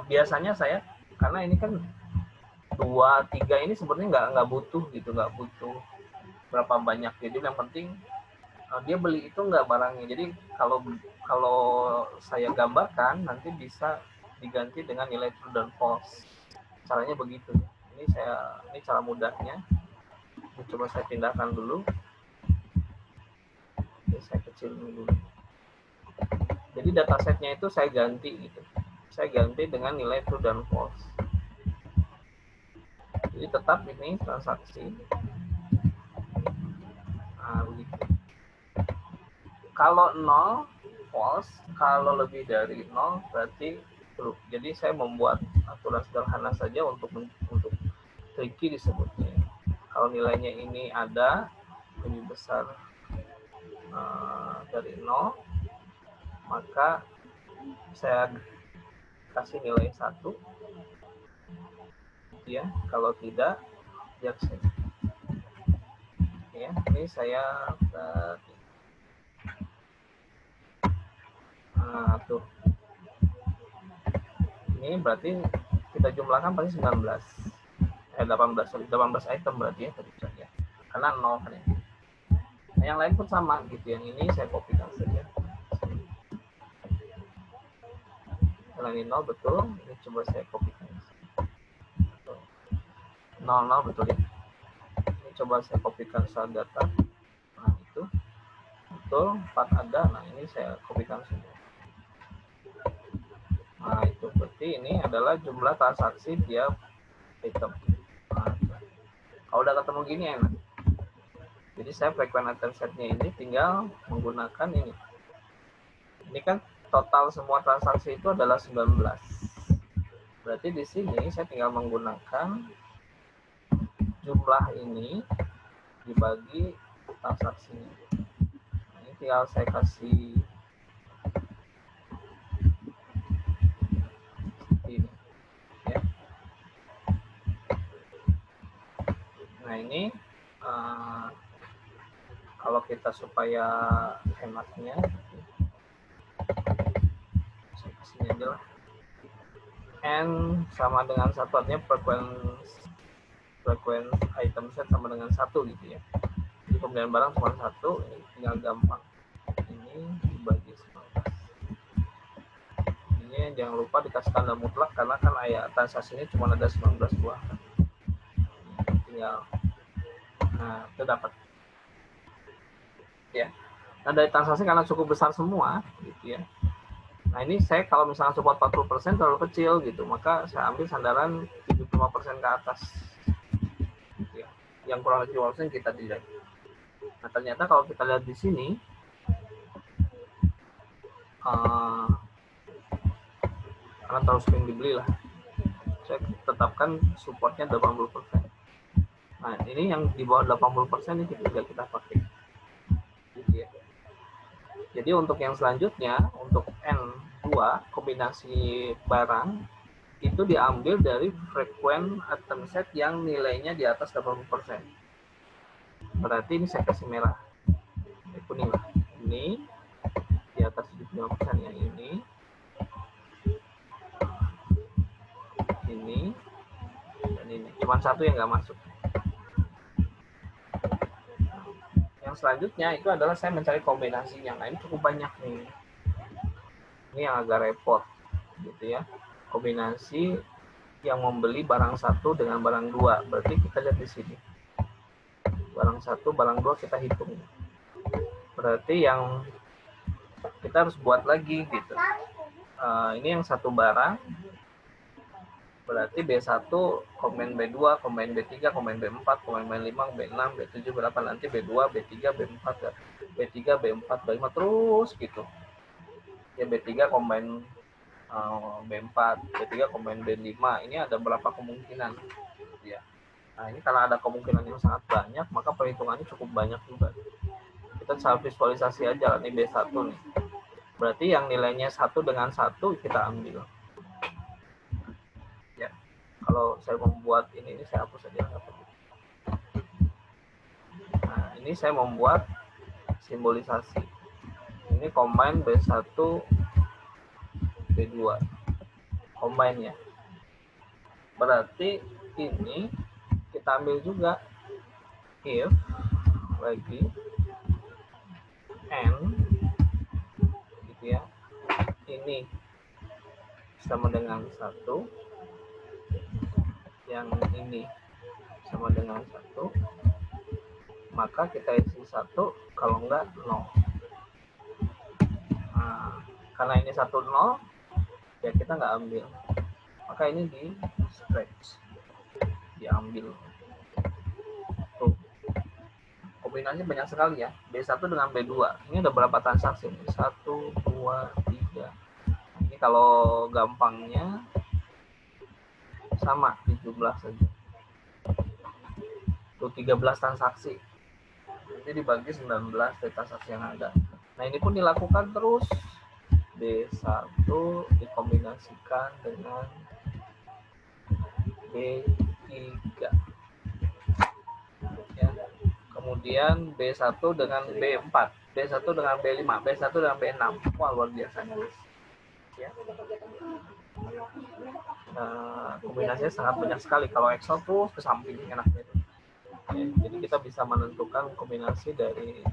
[SPEAKER 1] Biasanya saya, karena ini kan 2, 3 ini sebenarnya nggak butuh gitu, nggak butuh berapa banyak. Jadi yang penting dia beli itu nggak barangnya. Jadi kalau saya gambarkan nanti bisa diganti dengan nilai true dan false. Caranya begitu. Ini cara mudahnya. Coba saya pindahkan dulu. Oke, saya kecilin dulu. Jadi datasetnya itu saya ganti gitu. Saya ganti dengan nilai true dan false. Jadi tetap ini transaksi. Nah, begitu. Kalau 0 false, kalau lebih dari 0 berarti true. Jadi saya membuat aturan sederhana saja untuk tricky disebutnya. Kalau nilainya ini ada lebih besar dari 0, maka saya kasih nilai 1 ya. Kalau tidak, rejection. Ya, ini saya tuh. Ini berarti kita jumlahkan pasti 18 item berarti ya tadi saja. Karena 0 kan ya. Nah, yang lain pun sama gitu. Yang ini saya kopikan saja. Yang ini 0 betul. Ini coba saya kopikan. 0 betul ya. Ini coba saya kopikan soal data. Nah, itu betul 4 ada. Nah, ini saya kopikan semua. Nah, itu berarti ini adalah jumlah transaksi tiap item. Nah, kalau udah ketemu gini enak. Jadi saya frequent item setnya ini tinggal menggunakan ini. Ini kan total semua transaksi itu adalah 19. Berarti di sini saya tinggal menggunakan jumlah ini dibagi transaksinya. Ini tinggal saya kasih ini. Ya. Nah, ini kalau kita supaya hematnya, saya kasih aja lah. N sama dengan 1, artinya frequent item set sama dengan 1 gitu ya. Jadi pembelian barang cuma 1, ini tinggal gampang. Ini dibagi 19. Ini jangan lupa dikasih tanda mutlak karena kan transaksinya cuma ada 19 buah. Tinggal, nah itu dapat. Ya. Nah dari transaksi karena cukup besar semua, gitu ya. Nah ini saya kalau misalnya support 40% terlalu kecil gitu, maka saya ambil sandaran 75% ke atas. Gitu ya. Yang kurang lebih 20% kita tidak. Nah ternyata kalau kita lihat di sini, karena terus sering dibeli lah, saya tetapkan supportnya 80%. Nah ini yang di bawah 80% ini tidak kita pakai. Gitu ya. Jadi untuk yang selanjutnya, untuk N2 kombinasi barang itu diambil dari frequent item set yang nilainya di atas 80%. Berarti ini saya kasih merah, kuning lah. Ini di atas 75% yang ini, dan ini. Cuma satu yang nggak masuk. Yang selanjutnya itu adalah saya mencari kombinasi yang lain cukup banyak nih. Ini yang agak repot, gitu ya. Kombinasi yang membeli barang 1 dengan barang 2. Berarti kita lihat di sini. Barang 1, barang 2 kita hitung. Berarti yang kita harus buat lagi gitu. Ini yang satu barang. Berarti B1, komen B2, komen B3, komen B4, komen B5, B6, B7, B8, nanti B2, B3, B4, B3, B4, B5, terus gitu. Ya B3 komen B4, B3 komen B5, ini ada berapa kemungkinan. Ya. Nah ini karena ada kemungkinan yang sangat banyak, maka perhitungannya cukup banyak juga. Kita cara visualisasi aja, ini B1 nih. Berarti yang nilainya 1 dengan 1 kita ambil. Ya. Kalau saya membuat ini saya hapus saja. Nah, ini saya membuat simbolisasi. Ini combine B1, B2. Combine ya. Berarti ini kita ambil juga if lagi n gitu ya. Ini sama dengan 1, yang ini sama dengan 1, maka kita isi 1, kalau enggak 0. Nah, karena ini 1, 0, ya kita nggak ambil. Maka ini di stretch, diambil. Tuh. Kombinasinya banyak sekali ya. B1 dengan B2. Ini ada berapa transaksi? 1, 2, 3. Ini kalau gampangnya sama di jumlah saja. Tuh 13 transaksi. Nanti dibagi 19 dari transaksi yang ada. Nah ini pun dilakukan terus. B1 dikombinasikan dengan B3. Ya. Kemudian B1 dengan B4. B1 dengan B5. B1 dengan B6. Wah luar biasa. Ya. Kombinasinya sangat banyak sekali. Kalau Excel tuh ke samping enaknya. Ya, jadi kita bisa menentukan kombinasi dari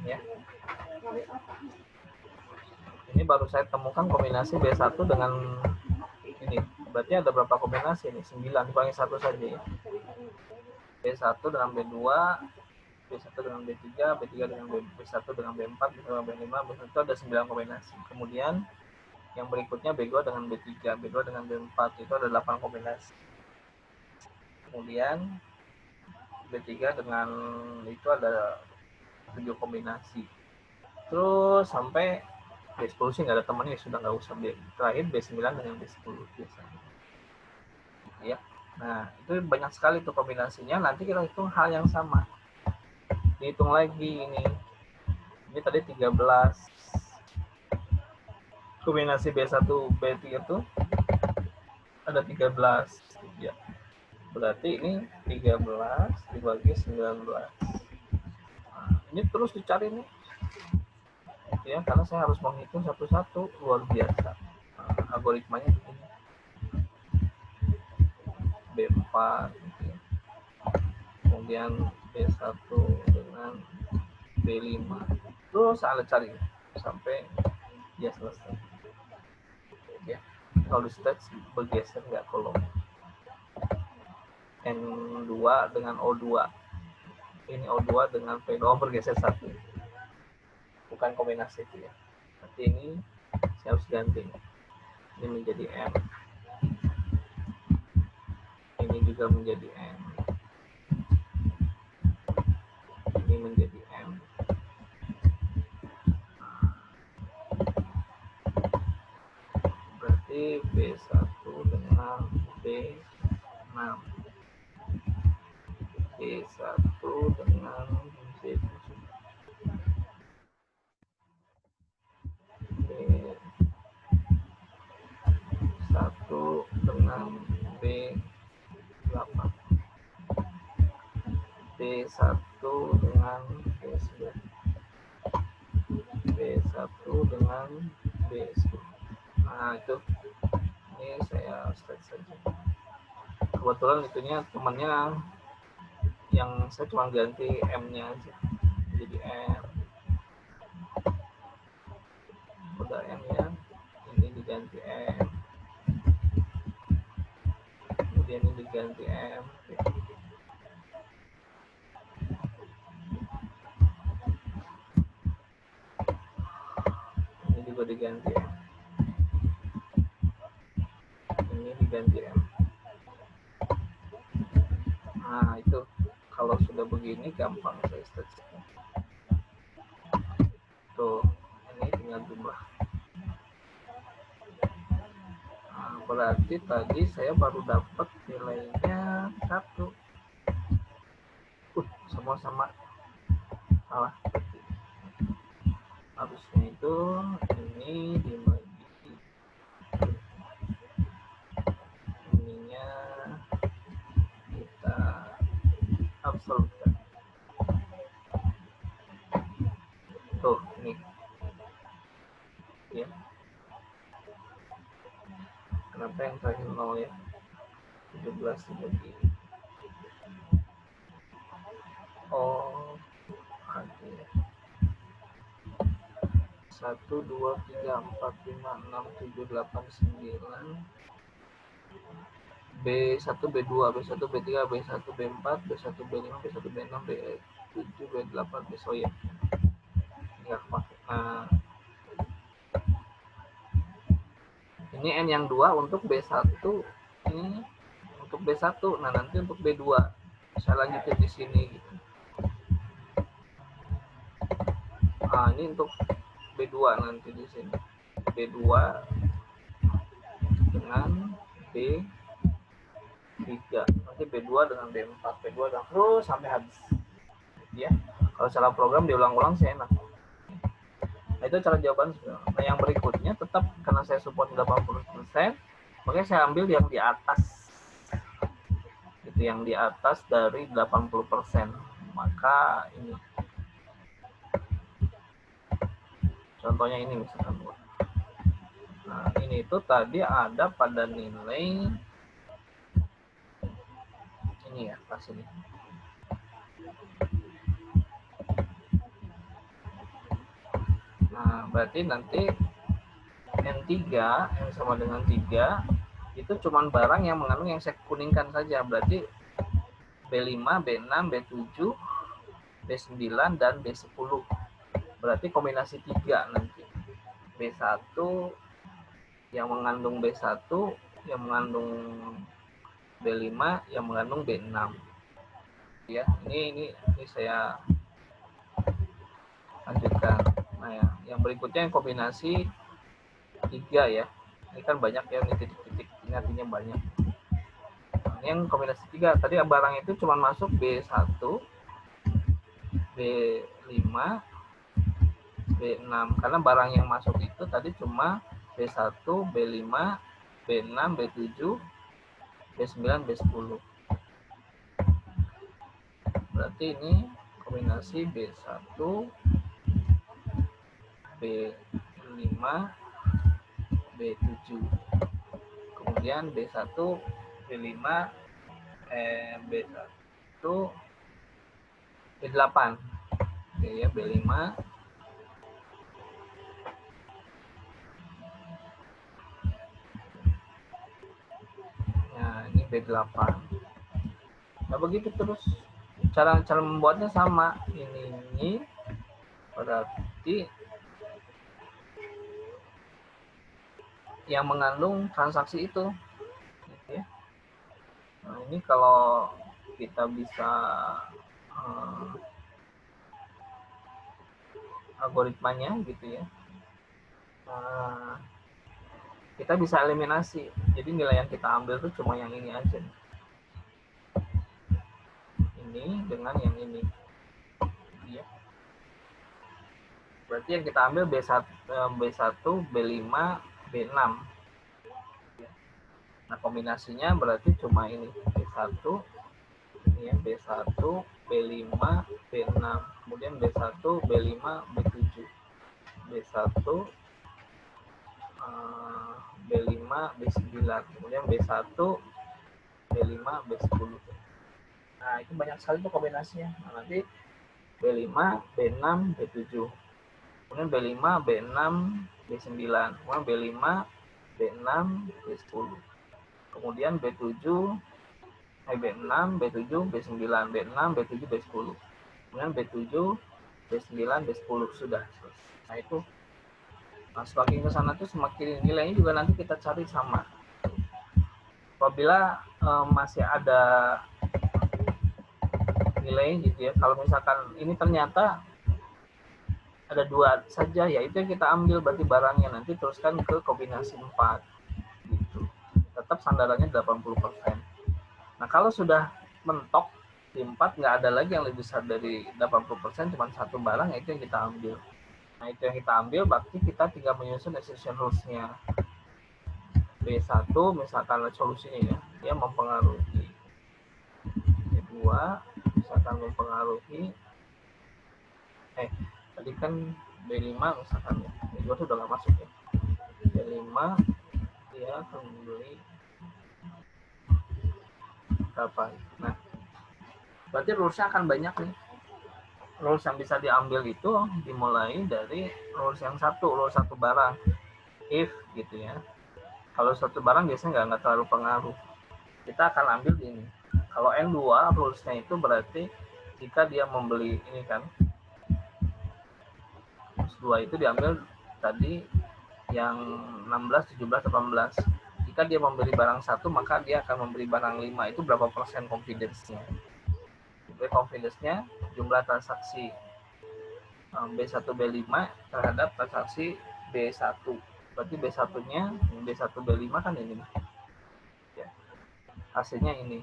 [SPEAKER 1] ya. Ini baru saya temukan kombinasi B1 dengan ini. Berarti ada berapa kombinasi ini? 9, dikurangi 1 saja ya. B1 dengan B2, B1 dengan B3, B3 dengan B1 dengan B4, B1 dengan B5, B1 itu ada 9 kombinasi. Kemudian yang berikutnya B2 dengan B3, B2 dengan B4, itu ada 8 kombinasi. Kemudian B3 dengan itu ada 7 kombinasi. Terus sampai B10 sih nggak ada temannya, sudah nggak usah. Terakhir B9 dengan B10 biasanya. Ya. Nah, itu banyak sekali tuh kombinasinya. Nanti kita hitung hal yang sama. Dihitung lagi ini. Ini tadi 13. Kombinasi B1, B3 itu ada 13. Ya. Berarti ini 13 dibagi 19. Nah, ini terus dicari nih. ya, karena saya harus menghitung satu-satu, luar biasa. Algoritmanya begini. B4 gitu ya. Kemudian B1 dengan B5, terus Anda cari sampai dia selesai ya. Kalau di stage bergeser nggak kolom. N2 dengan O2, ini O2 dengan P2 bergeser satu, bukan kombinasi itu ya. Berarti ini saya harus ganti, ini menjadi M, ini juga menjadi M, ini menjadi M. Berarti B1 dengan B6, B1 dengan B7, B1 dengan B8, B1 dengan B9, B1 dengan B10. Nah itu, ini saya start saja. Kebetulan itunya temannya yang saya cuma ganti M-nya aja, jadi M. Udah M-nya, ini diganti M, kemudian ini diganti M. Ini juga diganti M. Ini diganti M. Nah itu, kalau sudah begini gampang saya start. Tuh, ini tinggal jumlah. Nah, berarti tadi saya baru dapat nilainya 1. Semua sama. Salah. Harusnya itu ini dibagi. Ininya kita absolutkan. Tuh, ini. Ya. Kenapa yang terakhir 0 ya? 17 dibagi. Oh, oke. 1, 2, 3, 4, 5, 6, 7, 8, 9. B1, B2, B1, B3, B1, B4, B1, B5, B1, B6, B7, B8, B9 ya. Enggak pakai. Nah, ini N yang 2 untuk B1, ini untuk B1. Nah, nanti untuk B2 saya lanjutin di sini gitu. Nah, ini untuk B2 nanti di sini. B2 dengan B3. Nanti B2 dengan B4, B2 dengan terus sampai habis. Ya. Kalau cara program diulang-ulang sih enak. Nah, itu cara jawaban sebenarnya. Nah, yang berikutnya tetap karena saya support 80%, makanya saya ambil yang di atas. Itu yang di atas dari 80%. Maka ini. Contohnya ini misalkan. Nah, ini itu tadi ada pada nilai ini ya, pas ini. Nah, berarti nanti N3 yang sama dengan 3 itu cuma barang yang mengandung yang saya kuningkan saja. Berarti B5, B6, B7, B9, dan B10. Berarti kombinasi 3 nanti. B1 yang mengandung B1, yang mengandung B5, yang mengandung B6. Ya, ini saya lanjutkan. Nah, ya, yang berikutnya yang kombinasi 3 ya. Ini kan banyak ya, ini titik-titik, ini artinya banyak. Nah, yang kombinasi 3, tadi barang itu cuma masuk B1, B5, B6. Karena barang yang masuk itu tadi cuma B1, B5, B6, B7, B9, B10. Berarti ini kombinasi B1, B5, B7. Kemudian B1, B5, B1, B8. Oke ya, B5. Nah, ini B8. Nah, begitu terus. Cara membuatnya sama. Ini berarti yang mengandung transaksi itu. Gitu ya. Nah, ini kalau kita bisa algoritmanya gitu ya. Kita bisa eliminasi. Jadi nilai yang kita ambil itu cuma yang ini aja. Ini dengan yang ini. Ya. Berarti yang kita ambil B1, B5, B6. Nah, kombinasinya berarti cuma ini. B1, ini ya, B1, B5, B6. Kemudian B1, B5, B7. B1, B5, B9. Kemudian B1, B5, B10. Nah, itu banyak sekali tuh kombinasinya. Nah, nanti B5, B6, B7. Kemudian B5, B6, B9. Kemudian B5, B6, B10. Kemudian B7, B6, B7, B9, B6, B7, B10. Kemudian B7, B9, B10. Sudah. Nah, itu semakin ke sana tuh semakin nilainya juga nanti kita cari sama. Apabila masih ada nilai gitu ya, kalau misalkan ini ternyata ada 2 saja, ya itu yang kita ambil berarti barangnya, nanti teruskan ke kombinasi 4 gitu. Tetap sandarannya 80%. Nah, kalau sudah mentok di 4 nggak ada lagi yang lebih besar dari 80%, cuma satu barang, itu yang kita ambil. Nah, itu yang kita ambil, berarti kita tinggal menyusun exception rules-nya. B1 misalkan solusinya ya, dia mempengaruhi B2, misalkan mempengaruhi tadi kan B5 misalkan ya, B2 itu udah nggak masuk ya. B5 dia akan membeli berapa. Nah, berarti rules-nya akan banyak nih. Rules yang bisa diambil itu dimulai dari rules yang rules satu barang. If gitu ya. Kalau satu barang biasanya nggak terlalu pengaruh. Kita akan ambil ini. Kalau N2 rules-nya itu berarti jika dia membeli ini kan, rules 2 itu diambil tadi yang 16, 17, 18. Jika dia membeli barang 1, maka dia akan membeli barang 5. Itu berapa persen confidence-nya? Confidence-nya jumlah transaksi B1, B5 terhadap transaksi B1. Berarti B1-nya, B1, B5 kan ini. Ya. Hasilnya ini.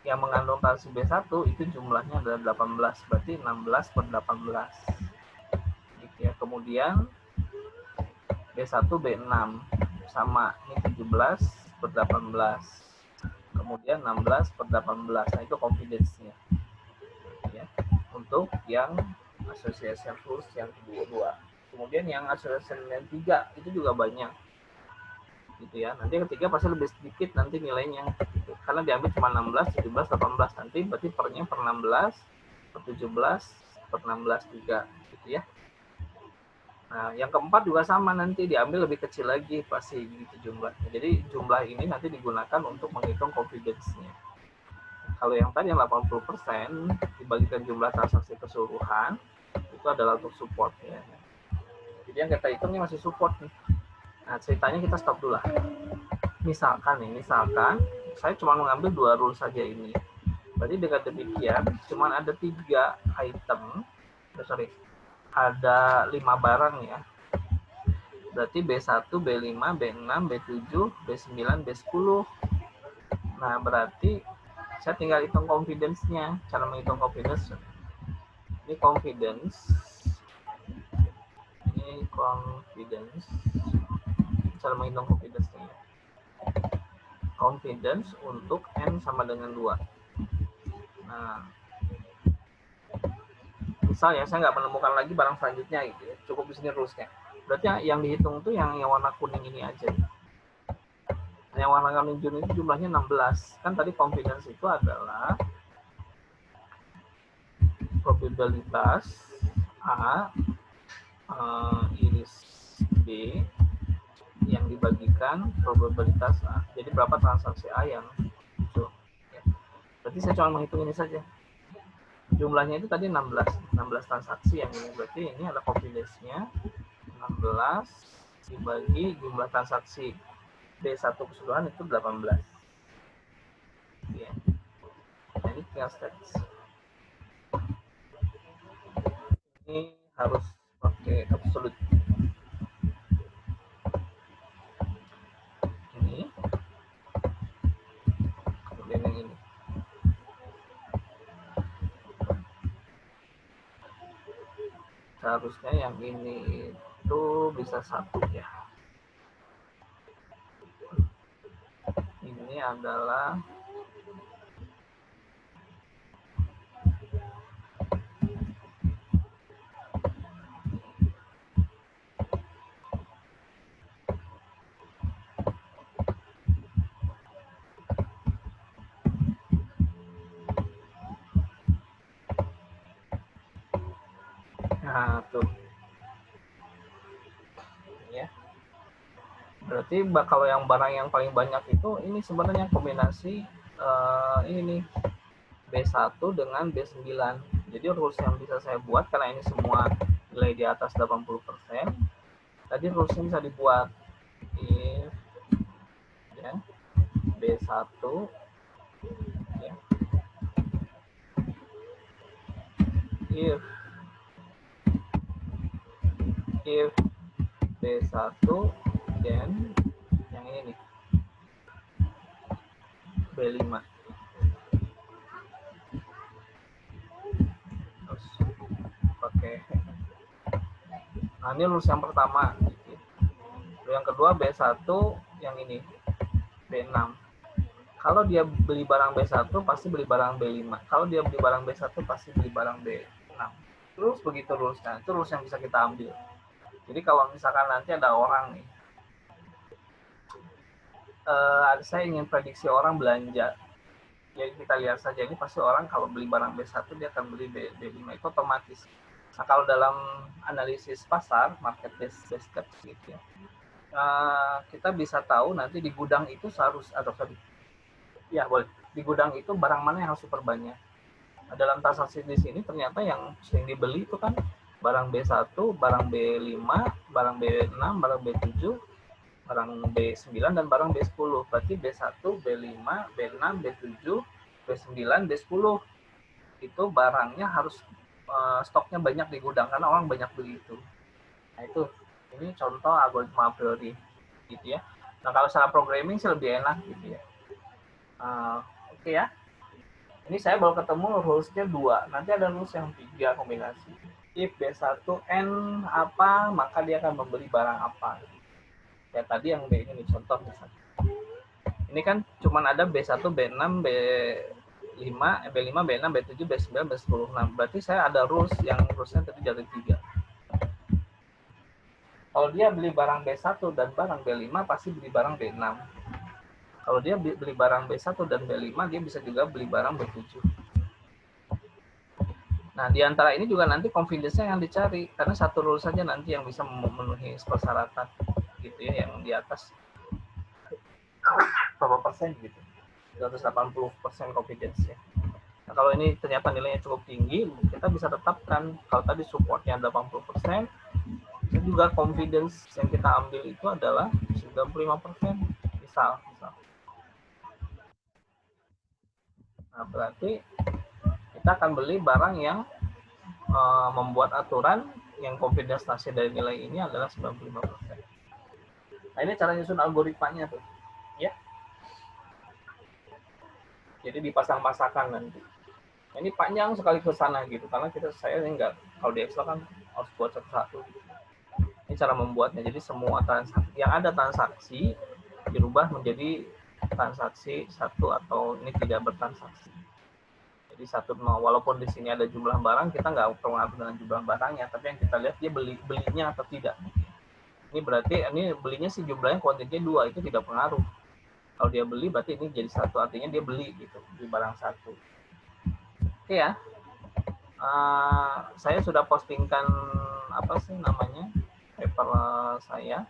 [SPEAKER 1] Yang mengandung transaksi B1 itu jumlahnya adalah 18. Berarti 16 per 18. Gitu ya. Kemudian B1, B6 sama. Ini 17 per 18. Kemudian 16 per 18. Nah, itu confidence-nya. Ya. Untuk yang association rules yang kedua. Kemudian yang association yang 3 itu juga banyak. Gitu ya. Nanti yang ketiga pasti lebih sedikit nanti nilainya. Gitu. Karena diambil cuma 16, 17, 18. Nanti berarti pernya per 16, per 17, per 16 juga. Gitu ya. Nah, yang keempat juga sama, nanti diambil lebih kecil lagi pasti gitu jumlahnya. Jadi jumlah ini nanti digunakan untuk menghitung confidence-nya. Kalau yang tadi yang 80% dibagikan jumlah transaksi keseluruhan, itu adalah untuk support-nya. Jadi yang kita hitungnya masih support nih. Nah, ceritanya kita stop dulu lah. Misalkan saya cuma mengambil 2 rule saja ini. Berarti dengan demikian cuma ada 3 item, ada 5 barang ya. Berarti B1, B5, B6, B7, B9, B10. Nah, berarti saya tinggal hitung confidence-nya. Cara menghitung confidence. Ini confidence. Cara menghitung confidence-nya. Confidence untuk N sama dengan 2. Nah, Misal ya, saya nggak menemukan lagi barang selanjutnya gitu ya. Cukup di sini rulesnya. Berarti yang dihitung tuh yang warna kuning ini aja. Yang warna kuning ini jumlahnya 16. Kan tadi confidence itu adalah probabilitas A iris B yang dibagikan probabilitas A. Jadi berapa transaksi A yang muncul. Ya. Berarti saya cuma menghitung ini saja. Jumlahnya itu tadi 16 transaksi yang ini. Berarti ini ada confidence-nya 16 dibagi jumlah transaksi B1 keseluruhan itu 18. Ya. Nah, ini tinggal stats. Ini harus pakai absolute. Ini. Kemudian yang ini. Seharusnya yang ini itu bisa 1 ya. Ini adalah nah tuh ya. Berarti kalau yang barang yang paling banyak itu ini sebenarnya kombinasi ini nih B1 dengan B9. Jadi rules yang bisa saya buat karena ini semua nilai di atas 80%. Tadi rulesnya bisa dibuat if ya B1 ya if B1 dan yang ini nih B5. Terus pakai nah ini rules yang pertama. Yang kedua B1 yang ini B6. Kalau dia beli barang B1 pasti beli barang B5. Kalau dia beli barang B1 pasti beli barang B6. Terus begitu rulesnya. Itu rules yang bisa kita ambil. Jadi kalau misalkan nanti ada orang nih, saya ingin prediksi orang belanja. Jadi kita lihat saja ini pasti orang kalau beli barang B1 dia akan beli B5 itu otomatis. Nah kalau dalam analisis pasar market basket gitu ya, kita bisa tahu nanti di gudang itu ya boleh di gudang itu barang mana yang harus super banyak. Nah, dalam transaksi di sini ternyata yang sering dibeli itu kan barang B1, barang B5, barang B6, barang B7, barang B9 dan barang B10. Berarti B1, B5, B6, B7, B9, B10 itu barangnya harus stoknya banyak di gudang karena orang banyak beli itu. Nah itu ini contoh algoritma a priori gitu ya. Nah kalau secara programming sih lebih enak gitu ya. Oke ya. Ini saya baru ketemu rulesnya 2. Nanti ada rules yang 3 kombinasi. If B1 N apa, maka dia akan membeli barang apa. Ya tadi yang B ini contoh misalnya. Ini kan cuman ada B1, B6, B5, B6, B7, B9, B10. Nah, berarti saya ada rulesnya tadi jadi 3. Kalau dia beli barang B1 dan barang B5 pasti beli barang B6. Kalau dia beli barang B1 dan B5 dia bisa juga beli barang B7. Nah, di antara ini juga nanti confidence-nya yang dicari karena satu rule saja nanti yang bisa memenuhi persyaratan gitu ya, yang di atas berapa persen gitu. 180% confidence ya. Nah, kalau ini ternyata nilainya cukup tinggi, kita bisa tetapkan kalau tadi supportnya 80%, dan juga confidence yang kita ambil itu adalah 95%. Misal. Nah, berarti kita akan beli barang yang membuat aturan yang confidence ratio dari nilai ini adalah 95%. Nah, ini cara nyusun algoritmanya tuh. Ya. Jadi dipasang-pasangkan nanti. Nah, ini panjang sekali ke sana gitu karena saya enggak, kalau di Excel kan harus buat satu-satu. Ini cara membuatnya. Jadi semua transaksi yang ada transaksi dirubah menjadi transaksi satu atau ini tidak bertransaksi. Di 10, walaupun di sini ada jumlah barang, kita nggak pengaruh dengan jumlah barangnya, tapi yang kita lihat dia belinya atau tidak. Ini berarti ini belinya sih jumlahnya kuantitasnya 2, itu tidak pengaruh. Kalau dia beli berarti ini jadi 1, artinya dia beli gitu di barang 1. Oke ya. Saya sudah postingkan apa sih namanya paper saya